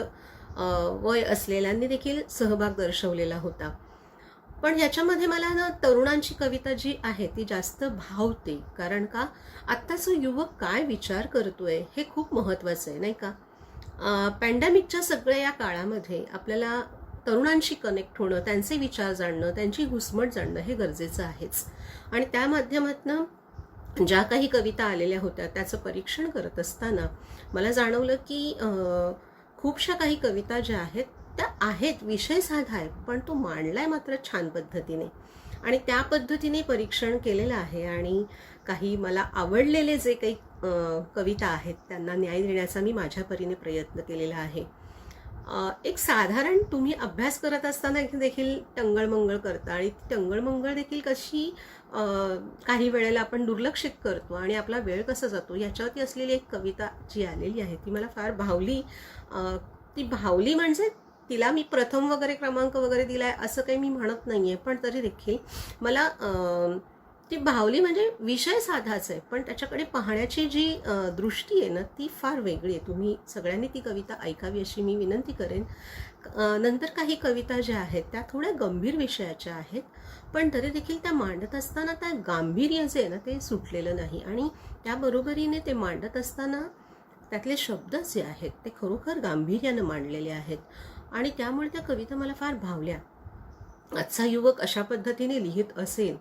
वय असलेल्यांनी देखील सहभाग दर्शवलेला होता. पण ह्याच्यामध्ये मला ना तरुणांची कविता जी आहे ती जास्त भावते. कारण का, आत्ताचा युवक काय विचार करतोय हे खूप महत्त्वाचं आहे, नाही का. पॅन्डेमिकच्या सगळ्या या काळामध्ये आपल्याला तरुणांशी कनेक्ट होणं, त्यांचे विचार जाणणं, त्यांची घुसमट जाणणं हे गरजेचं आहेच. आणि त्या माध्यमातून ज्या काही कविता आलेल्या होत्या त्याचं परीक्षण करत असताना मला जाणवलं की खूपशा काही कविता ज्या आहेत त्या आहेत, विषय साधा आहे, पण तो मांडलाय मात्र छान पद्धतीने. आणि त्या पद्धतीने परीक्षण केलेलं आहे. आणि काही मला आवडलेले जे काही कविता आहेत त्यांना न्याय देण्याचा मी माझ्या परीने प्रयत्न केलेला आहे. एक साधारण तुम्ही अभ्यास करत असताना देखील टंगळमंगळ करता, आणि ती टंगळमंगळ देखील कशी काही वेळेला आपण दुर्लक्षित करतो आणि आपला वेळ कसा जातो याच्यावरती असलेली एक कविता जी आलेली आहे ती मला फार भावली. ती भावली म्हणजे तिला मी प्रथम वगैरे क्रमांक वगैरे दिलाय असं काही मी म्हणत नाहीये, पण तरी देखील मला ती भावली. म्हणजे विषय साधाच आहे पण त्याच्याकडे पाहण्याची जी दृष्टी आहे ना ती फार वेगळी आहे. तुम्ही सगळ्यांनी ती कविता ऐकावी अशी मी विनंती करेन. नंतर काही कविता ज्या आहेत त्या थोड्या गंभीर विषयाच्या आहेत, पण तरी देखील त्या मांडत असताना त्या गांभीर्य जे आहे ना ते सुटलेलं नाही. आणि त्याबरोबरीने ते मांडत असताना त्यातले शब्द जे आहेत ते खरोखर गांभीर्यानं मांडलेले आहेत. आणि त्यामुळे त्या कविता मला फार भावल्या. आजचा युवक अशा पद्धतीने लिहित असेल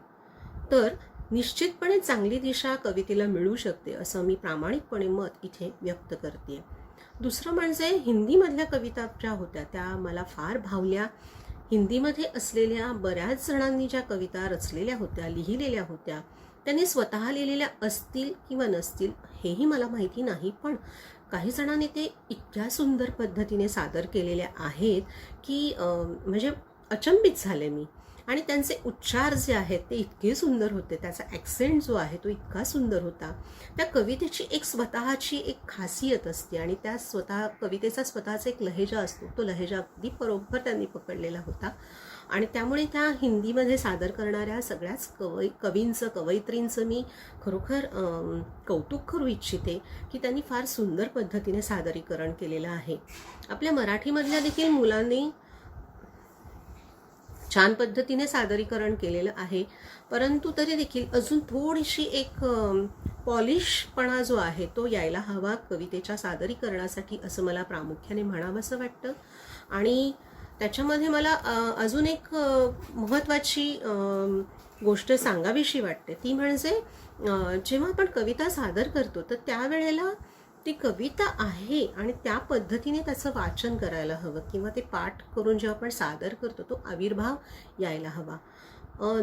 तर निश्चितपणे चांगली दिशा कवितेला मिळू शकते असं मी प्रामाणिकपणे मत इथे व्यक्त करते. दुसरं म्हणजे हिंदीमधल्या कविता ज्या होत्या त्या मला फार भावल्या. हिंदीमध्ये असलेल्या बऱ्याच जणांनी ज्या कविता रचलेल्या होत्या, लिहिलेल्या होत्या, त्यांनी स्वतः लिहिलेल्या असतील किंवा नसतील हेही मला माहिती नाही, पण काही जणांनी ते इतक्या सुंदर पद्धतीने सादर केलेल्या आहेत की म्हणजे अचंबित झाले मी. आणि त्यांचे उच्चार जे आहेत ते इतके सुंदर होते, त्याचा ॲक्सेंट जो आहे तो इतका सुंदर होता. त्या कवितेची एक स्वतःची एक खासियत असते आणि त्या कवितेचा स्वतःचा एक लहेजा असतो. तो लहेजा अगदी बरोबर त्यांनी पकडलेला होता. आणि त्यामुळे त्या हिंदीमध्ये सादर करणाऱ्या सगळ्याच कवींचं, कवयित्रींचं मी खरोखर कौतुक करू इच्छिते की त्यांनी फार सुंदर पद्धतीने सादरीकरण केलेलं आहे. आपल्या मराठीमधल्या देखील मुलांनी छान पद्धतीने सादरीकरण केलेलं आहे, परंतु तरी देखील अजून थोडीशी एक पॉलिशपणा जो आहे तो यायला हवा कवितेच्या सादरीकरणासाठी असं मला प्रामुख्याने म्हणावंसं वाटतं. आणि त्याच्यामध्ये मला अजून एक महत्त्वाची गोष्ट सांगावीशी वाटते, ती म्हणजे जेव्हा आपण कविता सादर करतो तर त्यावेळेला ती कविता आहे आणि त्या पद्धतीने त्याचं वाचन करायला हवं किंवा ते पाठ करून जेव्हा आपण सादर करतो तो आविर्भाव यायला हवा.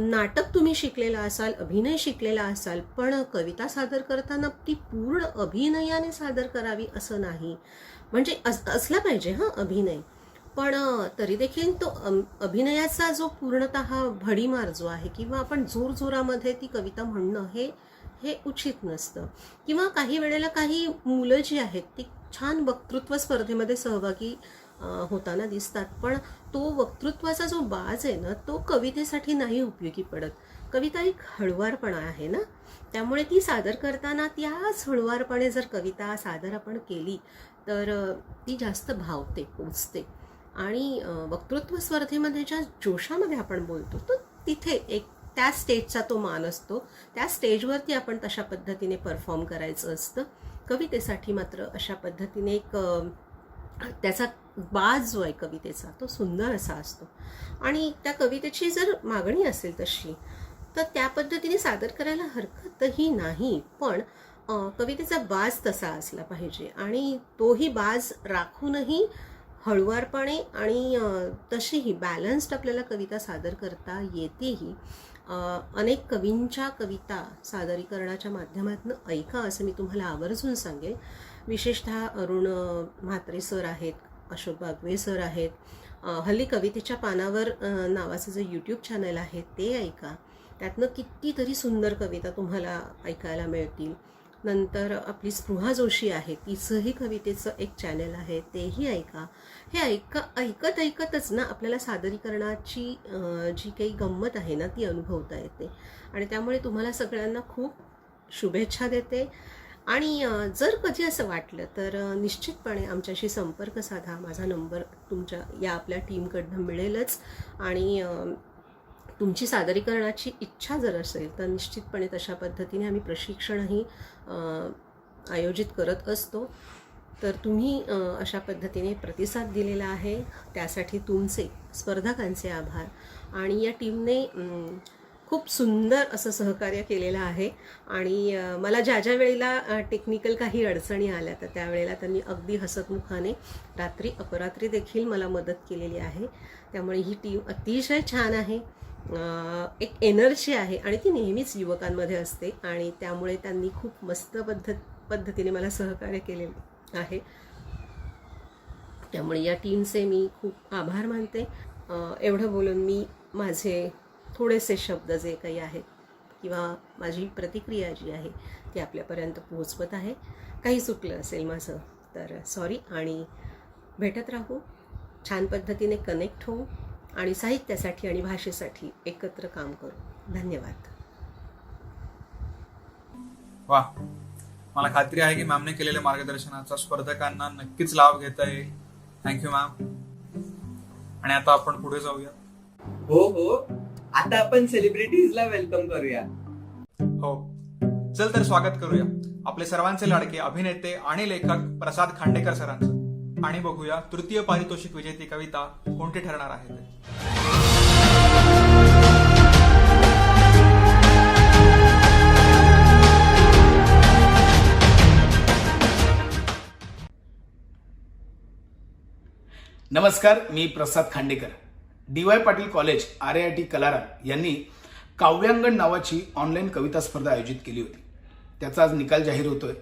नाटक तुम्ही शिकलेला असाल, अभिनय शिकलेला असाल, पण कविता सादर करताना ती पूर्ण अभिनयाने सादर करावी असं नाही. म्हणजे असला पाहिजे हां अभिनय, पण तरी देखील तो अभिनयाचा जो पूर्णतः भडीमार जो आहे किंवा आपण जोरजोरामध्ये ती कविता म्हणणं हे उचित नसतं. किंवा काही वेळेला काही मुलं जी आहेत ती छान वक्तृत्व स्पर्धेमध्ये सहभागी होताना दिसतात, पण तो वक्तृत्वाचा जो बाज आहे ना तो कवितेसाठी नाही उपयोगी पडत. कविता एक हळुवारपणा आहे ना, त्यामुळे ती सादर करताना त्याच हळुवारपणे जर कविता सादर आपण केली तर ती जास्त भावते, पोचते. आणि वक्तृत्व स्पर्धेमध्ये ज्या जोशामध्ये आपण बोलतो तो तिथे एक त्या स्टेजचा तो मान असतो, त्या स्टेजवरती आपण तशा पद्धतीने परफॉर्म करायचं असतं. कवितेसाठी मात्र अशा पद्धतीने एक त्याचा बाज जो आहे कवितेचा तो सुंदर असा असतो. आणि त्या कवितेची जर मागणी असेल तशी तर त्या पद्धतीने सादर करायला हरकतही नाही, पण कवितेचा बाज तसा असला पाहिजे आणि तोही बाज राखूनही हळुवारपणे आणि तशीही बॅलन्स्ड आपल्याला कविता सादर करता येतेही. अनेक कवींच्या कविता सादरीकरणाच्या माध्यमातून ऐका असं मी तुम्हाला आवर्जून सांगेल. विशेषतः अरुण म्हात्रे सर आहेत, अशोक बागवे सर आहेत. हल्ली कवितेच्या पानावर नावाचं जे यूट्यूब चॅनल आहे ते ऐका, त्यातनं कितीतरी सुंदर कविता तुम्हाला ऐकायला मिळतील. नंतर आपली स्पृहा जोशी आहे, तिचंही कवितेचं एक चॅनल आहे, तेही ऐका. हे ऐकतच ना आपल्याला सादरीकरणाची जी काही गंमत आहे ना ती अनुभवता येते. आणि त्यामुळे तुम्हाला सगळ्यांना खूप शुभेच्छा देते. आणि जर कधी असं वाटलं तर निश्चितपणे आमच्याशी संपर्क साधा. माझा नंबर तुमच्या या आपल्या टीमकडनं मिळेलच. आणि तुमची सादरीकरणाची इच्छा जर असेल तर निश्चितपणे तशा पद्धतीने आम्ही प्रशिक्षणही आयोजित करत असतो. तर तुम्ही अशा पद्धतीने प्रतिसाद दिलेला आहे त्यासाठी तुमचे, स्पर्धकांचे आभार. आणि या टीमने खूप सुंदर असं सहकार्य केलेलं आहे. आणि मला ज्या वेळेला टेक्निकल काही अडचणी आल्या तर त्यावेळेला त्यांनी अगदी हसतमुखाने रात्री अपरात्री देखील मला मदत केलेली आहे. त्यामुळे ही टीम अतिशय छान आहे, एक एनर्जी आहे आणि ती नेहमीच युवकांमध्ये असते. आणि त्यामुळे त्यांनी खूप मस्त पद्धतीने मला सहकार्य केलेले आहे. त्यामुळे या टीमचे मी खूप आभार मानते. एवढं बोलून मी माझे थोडेसे शब्द जे काही आहेत किंवा माझी प्रतिक्रिया जी आहे ती आपल्यापर्यंत पोहोचवत आहे. काही चुकलं असेल माझं तर सॉरी. आणि भेटत राहू, छान पद्धतीने कनेक्ट होऊ आणि साहित्यासाठी आणि भाषेसाठी एकत्र काम करू. धन्यवाद. वा, मला खात्री आहे की मॅमने केलेल्या मार्गदर्शनाचा स्पर्धकांना नक्कीच लाभ घेता येईल. Thank you ma'am. आणि आता आपण पुढे जाऊया. हो, आता आपण सेलिब्रिटीजला वेलकम करूया. हो, चल तर स्वागत करूया आपले सर्वांचे लाडके अभिनेते आणि लेखक प्रसाद खांडेकर सरांचं. आणि बघूया तृतीय पारितोषिक विजेती कविता कोणती ठरणार आहे ते. नमस्कार, मी Prasad Khandekar. DY Patil college RIT कलारा यांनी काव्यांगण नावाची ऑनलाईन कविता स्पर्धा आयोजित केली होती. त्याचा आज निकाल जाहीर होतोय.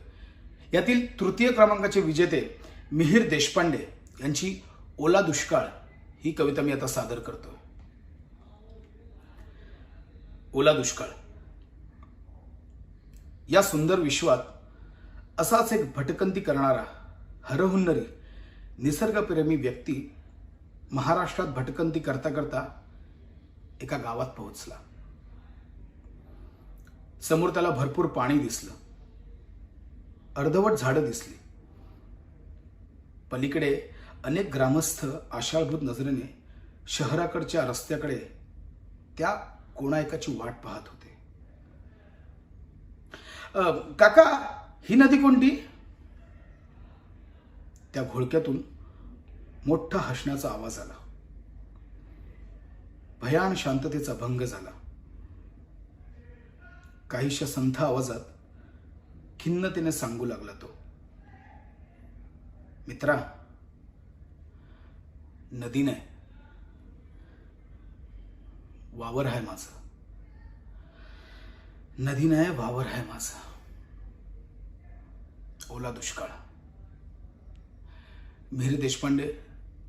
यातील तृतीय क्रमांकाचे विजेते मिहिर देशपांडे यांची ओला दुष्काळ ही कविता मी आता सादर करतो. ओला दुष्काळ. या सुंदर विश्वात असाच एक भटकंती करणारा हरहुन्नरी निसर्गप्रेमी व्यक्ती महाराष्ट्रात भटकंती करता करता एका गावात पोहोचला. समोर त्याला भरपूर पाणी दिसलं, अर्धवट झाडं दिसली. पलीकडे अनेक ग्रामस्थ आशाळभूत नजरेने शहराकडच्या रस्त्याकडे त्या कोणा एकाची वाट पाहत होते. काका, ही नदी कोणती? त्या घोळक्यातून मोठा हसण्याचा आवाज आला. भयान शांततेचा भंग झाला. काहीशा संथ आवाजात खिन्नतेने सांगू लागला तो, मित्रा, नदी नाही, वावर आहे माझं. नदी नाही, वावर आहे माझं. ओला दुष्काळ. मिहिर देशपांडे,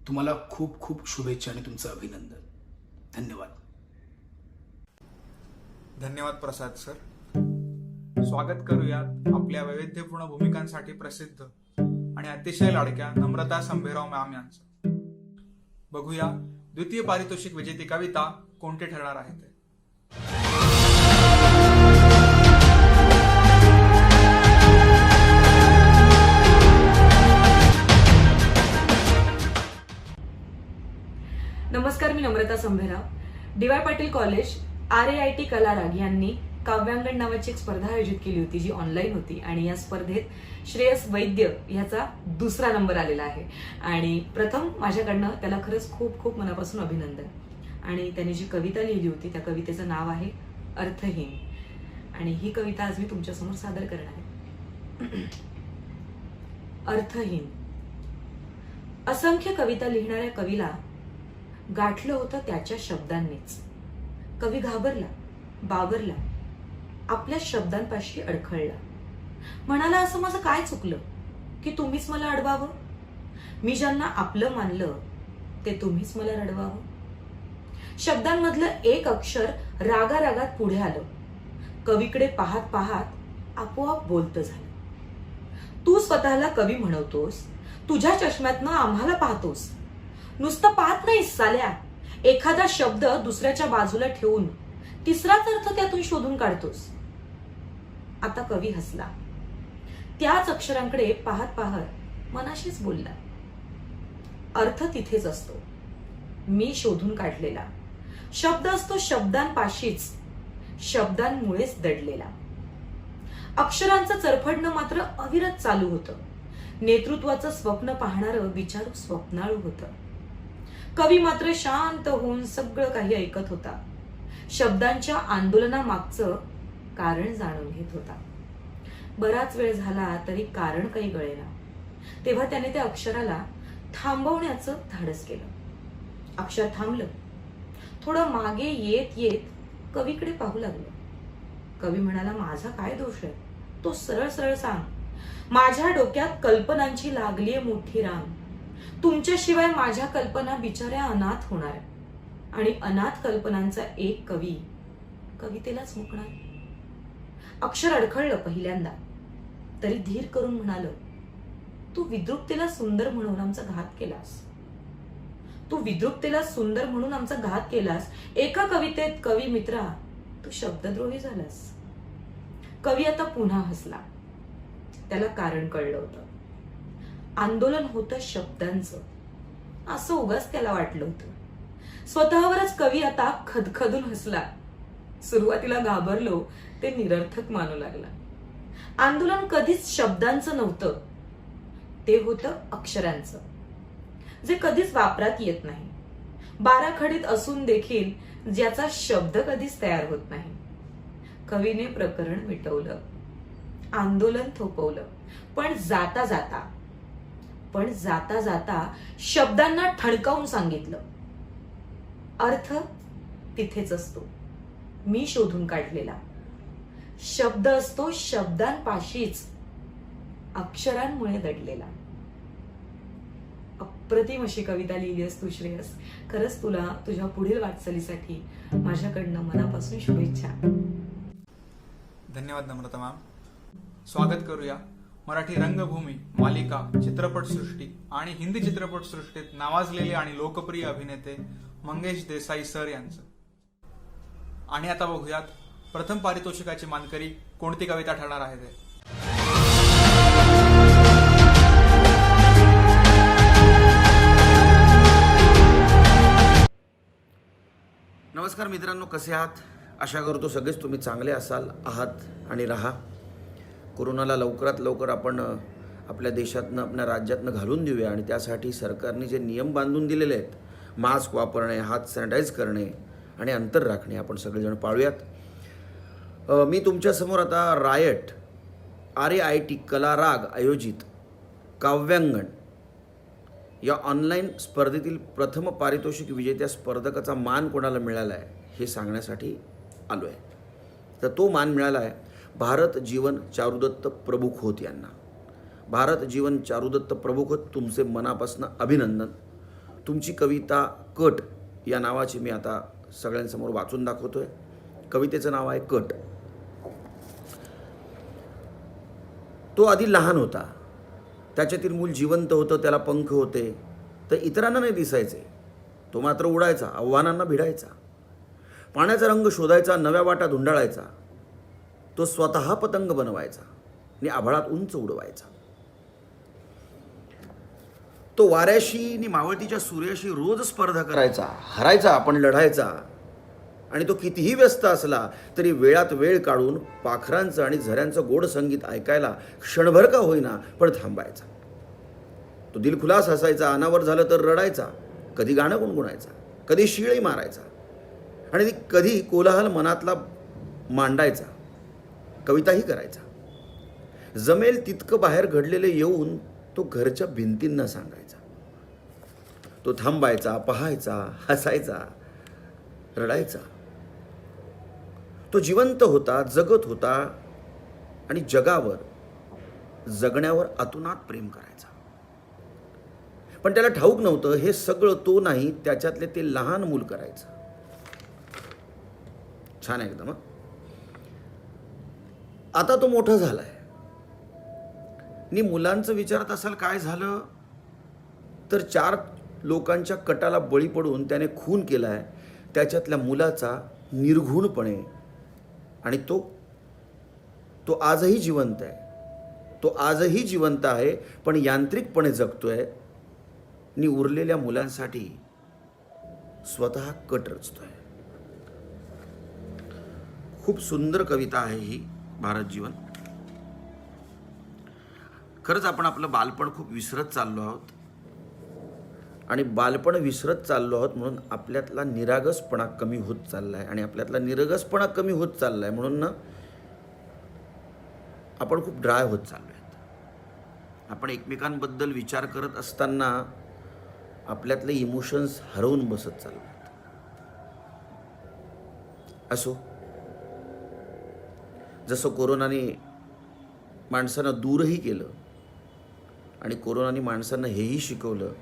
तुम्हाला खूप खूप शुभेच्छा आणि तुमचं अभिनंदन. धन्यवाद. धन्यवाद प्रसाद सर. स्वागत करूयात आपल्या वैविध्यपूर्ण भूमिकांसाठी प्रसिद्ध आणि अतिशय लाडक्या नम्रता संभेराव मॅम यांचं. बघूया द्वितीय पारितोषिक विजेती कविता कोणती ठरणार आहे ते. नमस्कार, मी Namrata Sambherao. DY Patil college RAIT Kalarag यांनी काव्यांगण नावाची एक स्पर्धा आयोजित केली होती, जी ऑनलाईन होती. आणि या स्पर्धेत श्रेयस वैद्य ह्याचा 2रा नंबर आलेला आहे. आणि प्रथम माझ्याकडनं त्याला खरंच खूप खूप मनापासून अभिनंदन. आणि त्याने जी कविता लिहिली होती त्या कवितेचं नाव आहे अर्थहीन. आणि ही कविता आज मी तुमच्यासमोर सादर करणार आहे. अर्थहीन. असंख्य कविता लिहिणाऱ्या कवीला गाठलं होतं त्याच्या शब्दांनीच. कवी घाबरला, बावरला, आपल्या शब्दांपाशी अडखळला. म्हणाला, असं माझं काय चुकलं की तुम्हीच मला अडवावं? मी ज्यांना आपलं मानलं ते तुम्हीच मला रडवावं. शब्दांमधलं एक अक्षर रागारागात पुढे आलं. कवीकडे पाहत पाहत आपोआप बोलतं झालं. तू स्वतःला कवी म्हणवतोस, तुझ्या चष्म्यातनं आम्हाला पाहतोस. नुसतं पाहत नाहीस साल्या, एखादा शब्द दुसऱ्याच्या बाजूला ठेवून तिसराच अर्थ त्यातून शोधून काढतोस. आता कवी हसला. त्याच अक्षरांकडे पाहत पाहत मनाशीच बोलला. अर्थ तिथेच असतो, मी शोधून काढलेला. शब्द असतो शब्दांपाशीच, शब्दांमुळेच दडलेला. अक्षरांचं चरफडणं मात्र अविरत चालू होतं. नेतृत्वाचं स्वप्न पाहणारं बिचारू स्वप्नाळू होतं. कवी मात्र शांत होऊन सगळं काही ऐकत होता. शब्दांच्या आंदोलनामागचं कारण जाणून घेत होता. बराच वेळ झाला तरी कारण काही कळेना. तेव्हा त्याने त्या अक्षराला थांबवण्याचं धाडस केलं. अक्षर थांबलं. थोडं मागे येत येत कवीकडे पाहू लागलं. कवी म्हणाला, माझा काय दोष आहे तो सरळ सरळ सांग. माझ्या डोक्यात कल्पनांची लागलीये मोठी रांग. तुमच्याशिवाय माझ्या कल्पना बिचाऱ्या अनाथ होणार. आणि अनाथ कल्पनांचा एक कवी कवितेलाच मुकणार. अक्षर अडखळलं पहिल्यांदा, तरी धीर करून म्हणालं, तू विद्रुपतेला सुंदर म्हणून आमचा घात केलास. तू विद्रुपतेला सुंदर म्हणून आमचा घात केलास. एका कवितेत कवी मित्रा तू शब्दद्रोही झालास. कवी आता पुन्हा हसला. त्याला कारण कळलं होतं. आंदोलन होतं शब्दांचं, असं उगाच त्याला वाटलं होतं. स्वतःवरच कवी आता खदखदून हसला. सुरुवातीला घाबरलो ते निरर्थक मानू लागला. आंदोलन कधीच शब्दांचं नव्हतं, ते होतं अक्षरांचं, जे कधीच वापरात येत नाही. बाराखडीत असून देखील ज्याचा शब्द कधीच तयार होत नाही. कवीने प्रकरण मिटवलं, आंदोलन थोपवलं. पण जाता जाता शब्दांना ठणकावून सांगितलं, अर्थ तिथेच असतो, मी शोधून काढलेला. शब्द असतो शब्दांपाशीच, अक्षरांमुळे दडलेला. अप्रतिम अशी कविता लिहिली आहेस तू श्रेयस. खरंच तुला तुझ्या पुढील वाटचालीसाठी माझ्याकडनं मनापासून शुभेच्छा. धन्यवाद नम्रता मॅम. स्वागत करूया मराठी रंगभूमी, मालिका, चित्रपटसृष्टी आणि हिंदी चित्रपटसृष्टीत नावाजलेले आणि लोकप्रिय अभिनेते मंगेश देसाई सर यांचं. आणि आता बघूयात प्रथम पारितोषिकाची मानकरी कोणती कविता ठरणार आहे ते. नमस्कार मित्रांनो, कसे आहात? आशा करतो सगळेच तुम्ही चांगले आहात आणि राहा. कोरोनाला लवकरात लवकर आपण आपल्या देशातनं, आपल्या राज्यातनं घालून देऊया. आणि त्यासाठी सरकारने जे नियम बांधून दिलेले आहेत, मास्क वापरणे, हात सॅनिटाईज करणे आणि अंतर राखणे, आपण सगळेजण पाळूयात. मी तुमच्यासमोर आता RAIT कलाराग आयोजित काव्यांगण या ऑनलाईन स्पर्धेतील प्रथम पारितोषिक विजेत्या स्पर्धकाचा मान कोणाला मिळाला आहे हे सांगण्यासाठी आलो आहे. तर तो मान मिळाला आहे भारत जीवन चारुदत्त प्रभुखोत यांना. भारत जीवन चारुदत्त प्रभुखोत, तुमचे मनापासून अभिनंदन. तुमची कविता कट या नावाची मी आता सगळ्यांसमोर वाचून दाखवतोय. कवितेचं नाव आहे कट. तो आधी लहान होता, त्याच्यातील मूल जिवंत होतं, त्याला पंख होते, तर इतरांना नाही दिसायचे. तो मात्र उडायचा, आव्हानांना भिडायचा, पाण्याचा रंग शोधायचा, नव्या वाटा धुंडाळायचा. तो स्वतः पतंग बनवायचा आणि आभाळात उंच उडवायचा. तो वाऱ्याशी आणि मावळतीच्या सूर्याशी रोज स्पर्धा करायचा, हरायचा पण लढायचा. आणि तो कितीही व्यस्त असला तरी वेळात वेळ काढून पाखरांचं आणि झऱ्यांचं गोड संगीत ऐकायला क्षणभर का होईना पण थांबायचा. तो दिलखुलास हसायचा, अनावर झालं तर रडायचा, कधी गाणं गुणगुणायचा, कधी शिळी मारायचा आणि कधी कोलाहल मनातला मांडायचा, कविताही करायचा. जमेल तितकं बाहेर घडलेले येऊन तो घरच्या भिंतींना सांगायचा. तो थांबायचा, पाहायचा, हसायचा, रडायचा. तो जिवंत होता, जगत होता आणि जगावर, जगण्यावर अतुनात प्रेम करायचा. पण त्याला ठाऊक नव्हतं हे सगळं तो नाही, त्याच्यातले ते लहान मूल करायचं. छान आहे एकदम. आता तो मोठा झालाय आणि मुलांचं विचारत असाल काय झालं, तर 4 लोकांच्या कटाला बळी पडून त्याने खून केलाय त्याच्यातल्या मुलाचा निर्घुणपणे. आणि तो आजही जिवंत आहे. तो आजही जिवंत आहे पण यांत्रिकपणे जगतोय आणि उरलेल्या मुलांसाठी स्वतः कट रचतोय. खूप सुंदर कविता आहे ही भारत जीवन. खरंच आपण आपलं बालपण खूप विसरत चाललो आहोत आणि बालपण विसरत चाललो आहोत म्हणून आपल्यातला निरागसपणा कमी होत चालला आहे. आणि आपल्यातला निरागसपणा कमी होत चालला आहे म्हणून ना आपण खूप ड्राय होत चाललो आहेत. आपण एकमेकांबद्दल विचार करत असताना आपल्यातले इमोशन्स हरवून बसत चाललो आहेत. असो, जसं कोरोनाने माणसांना दूरही केलं आणि कोरोनाने माणसांना हेही शिकवलं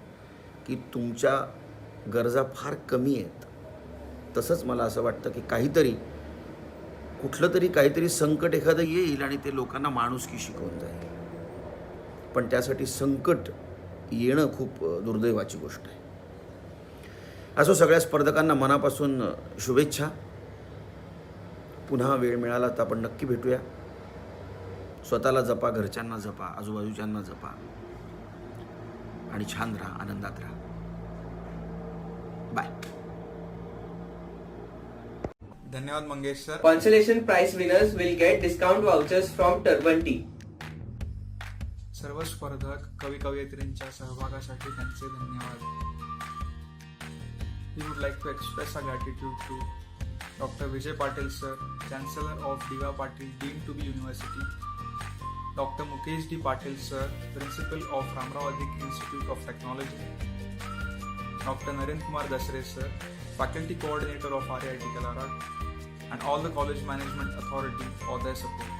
की तुमच्या गरजा फार कमी आहेत, तसंच मला असं वाटतं की काहीतरी संकट एखादं येईल आणि ते लोकांना माणुसकी शिकवून जाईल. पण त्यासाठी संकट येणं खूप दुर्दैवाची गोष्ट आहे. असो, सगळ्या स्पर्धकांना मनापासून शुभेच्छा. पुन्हा वेळ मिळाला तर आपण नक्की भेटूया. स्वतःला जपा, घरच्यांना जपा, आजूबाजूच्यांना जपा आणि छान राहा, आनंदात राहा. बाय. धन्यवाद Mangesh sir. Consolation prize winners will get discount vouchers from Turban Tea. सर्व स्पर्धक कवयित्रींच्या सहभागासाठी त्यांचे धन्यवाद. We would like to express our gratitude to Dr. Vijay Patil sir, Chancellor of D.Y. Patil Deemed to be University, Dr. Mukesh D. Patil sir, Principal of Ramravadik Institute of Technology, Dr. Narendra Kumar Dasre sir, Faculty Coordinator of RIT Kalara, and all the College Management Authority for their support.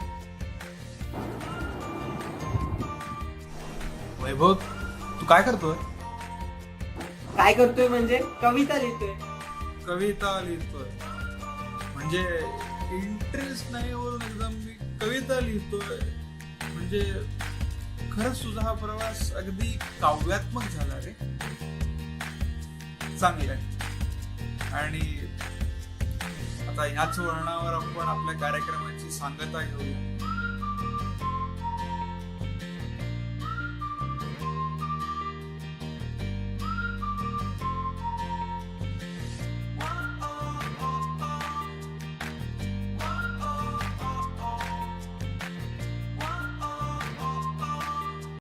वैभव, तू काय करतोय? काय करतोय म्हणजे कविता लिहितोय. कविता लिहितोय म्हणजे interest नाही वरून एकदम मी कविता लिहितोय म्हणजे खरंच तुझा हा प्रवास अगदी काव्यात्मक झाला रे. चांगलं आहे. आणि आता ह्याच वर्णावर आपण आपल्या कार्यक्रमाची सांगता घेऊया.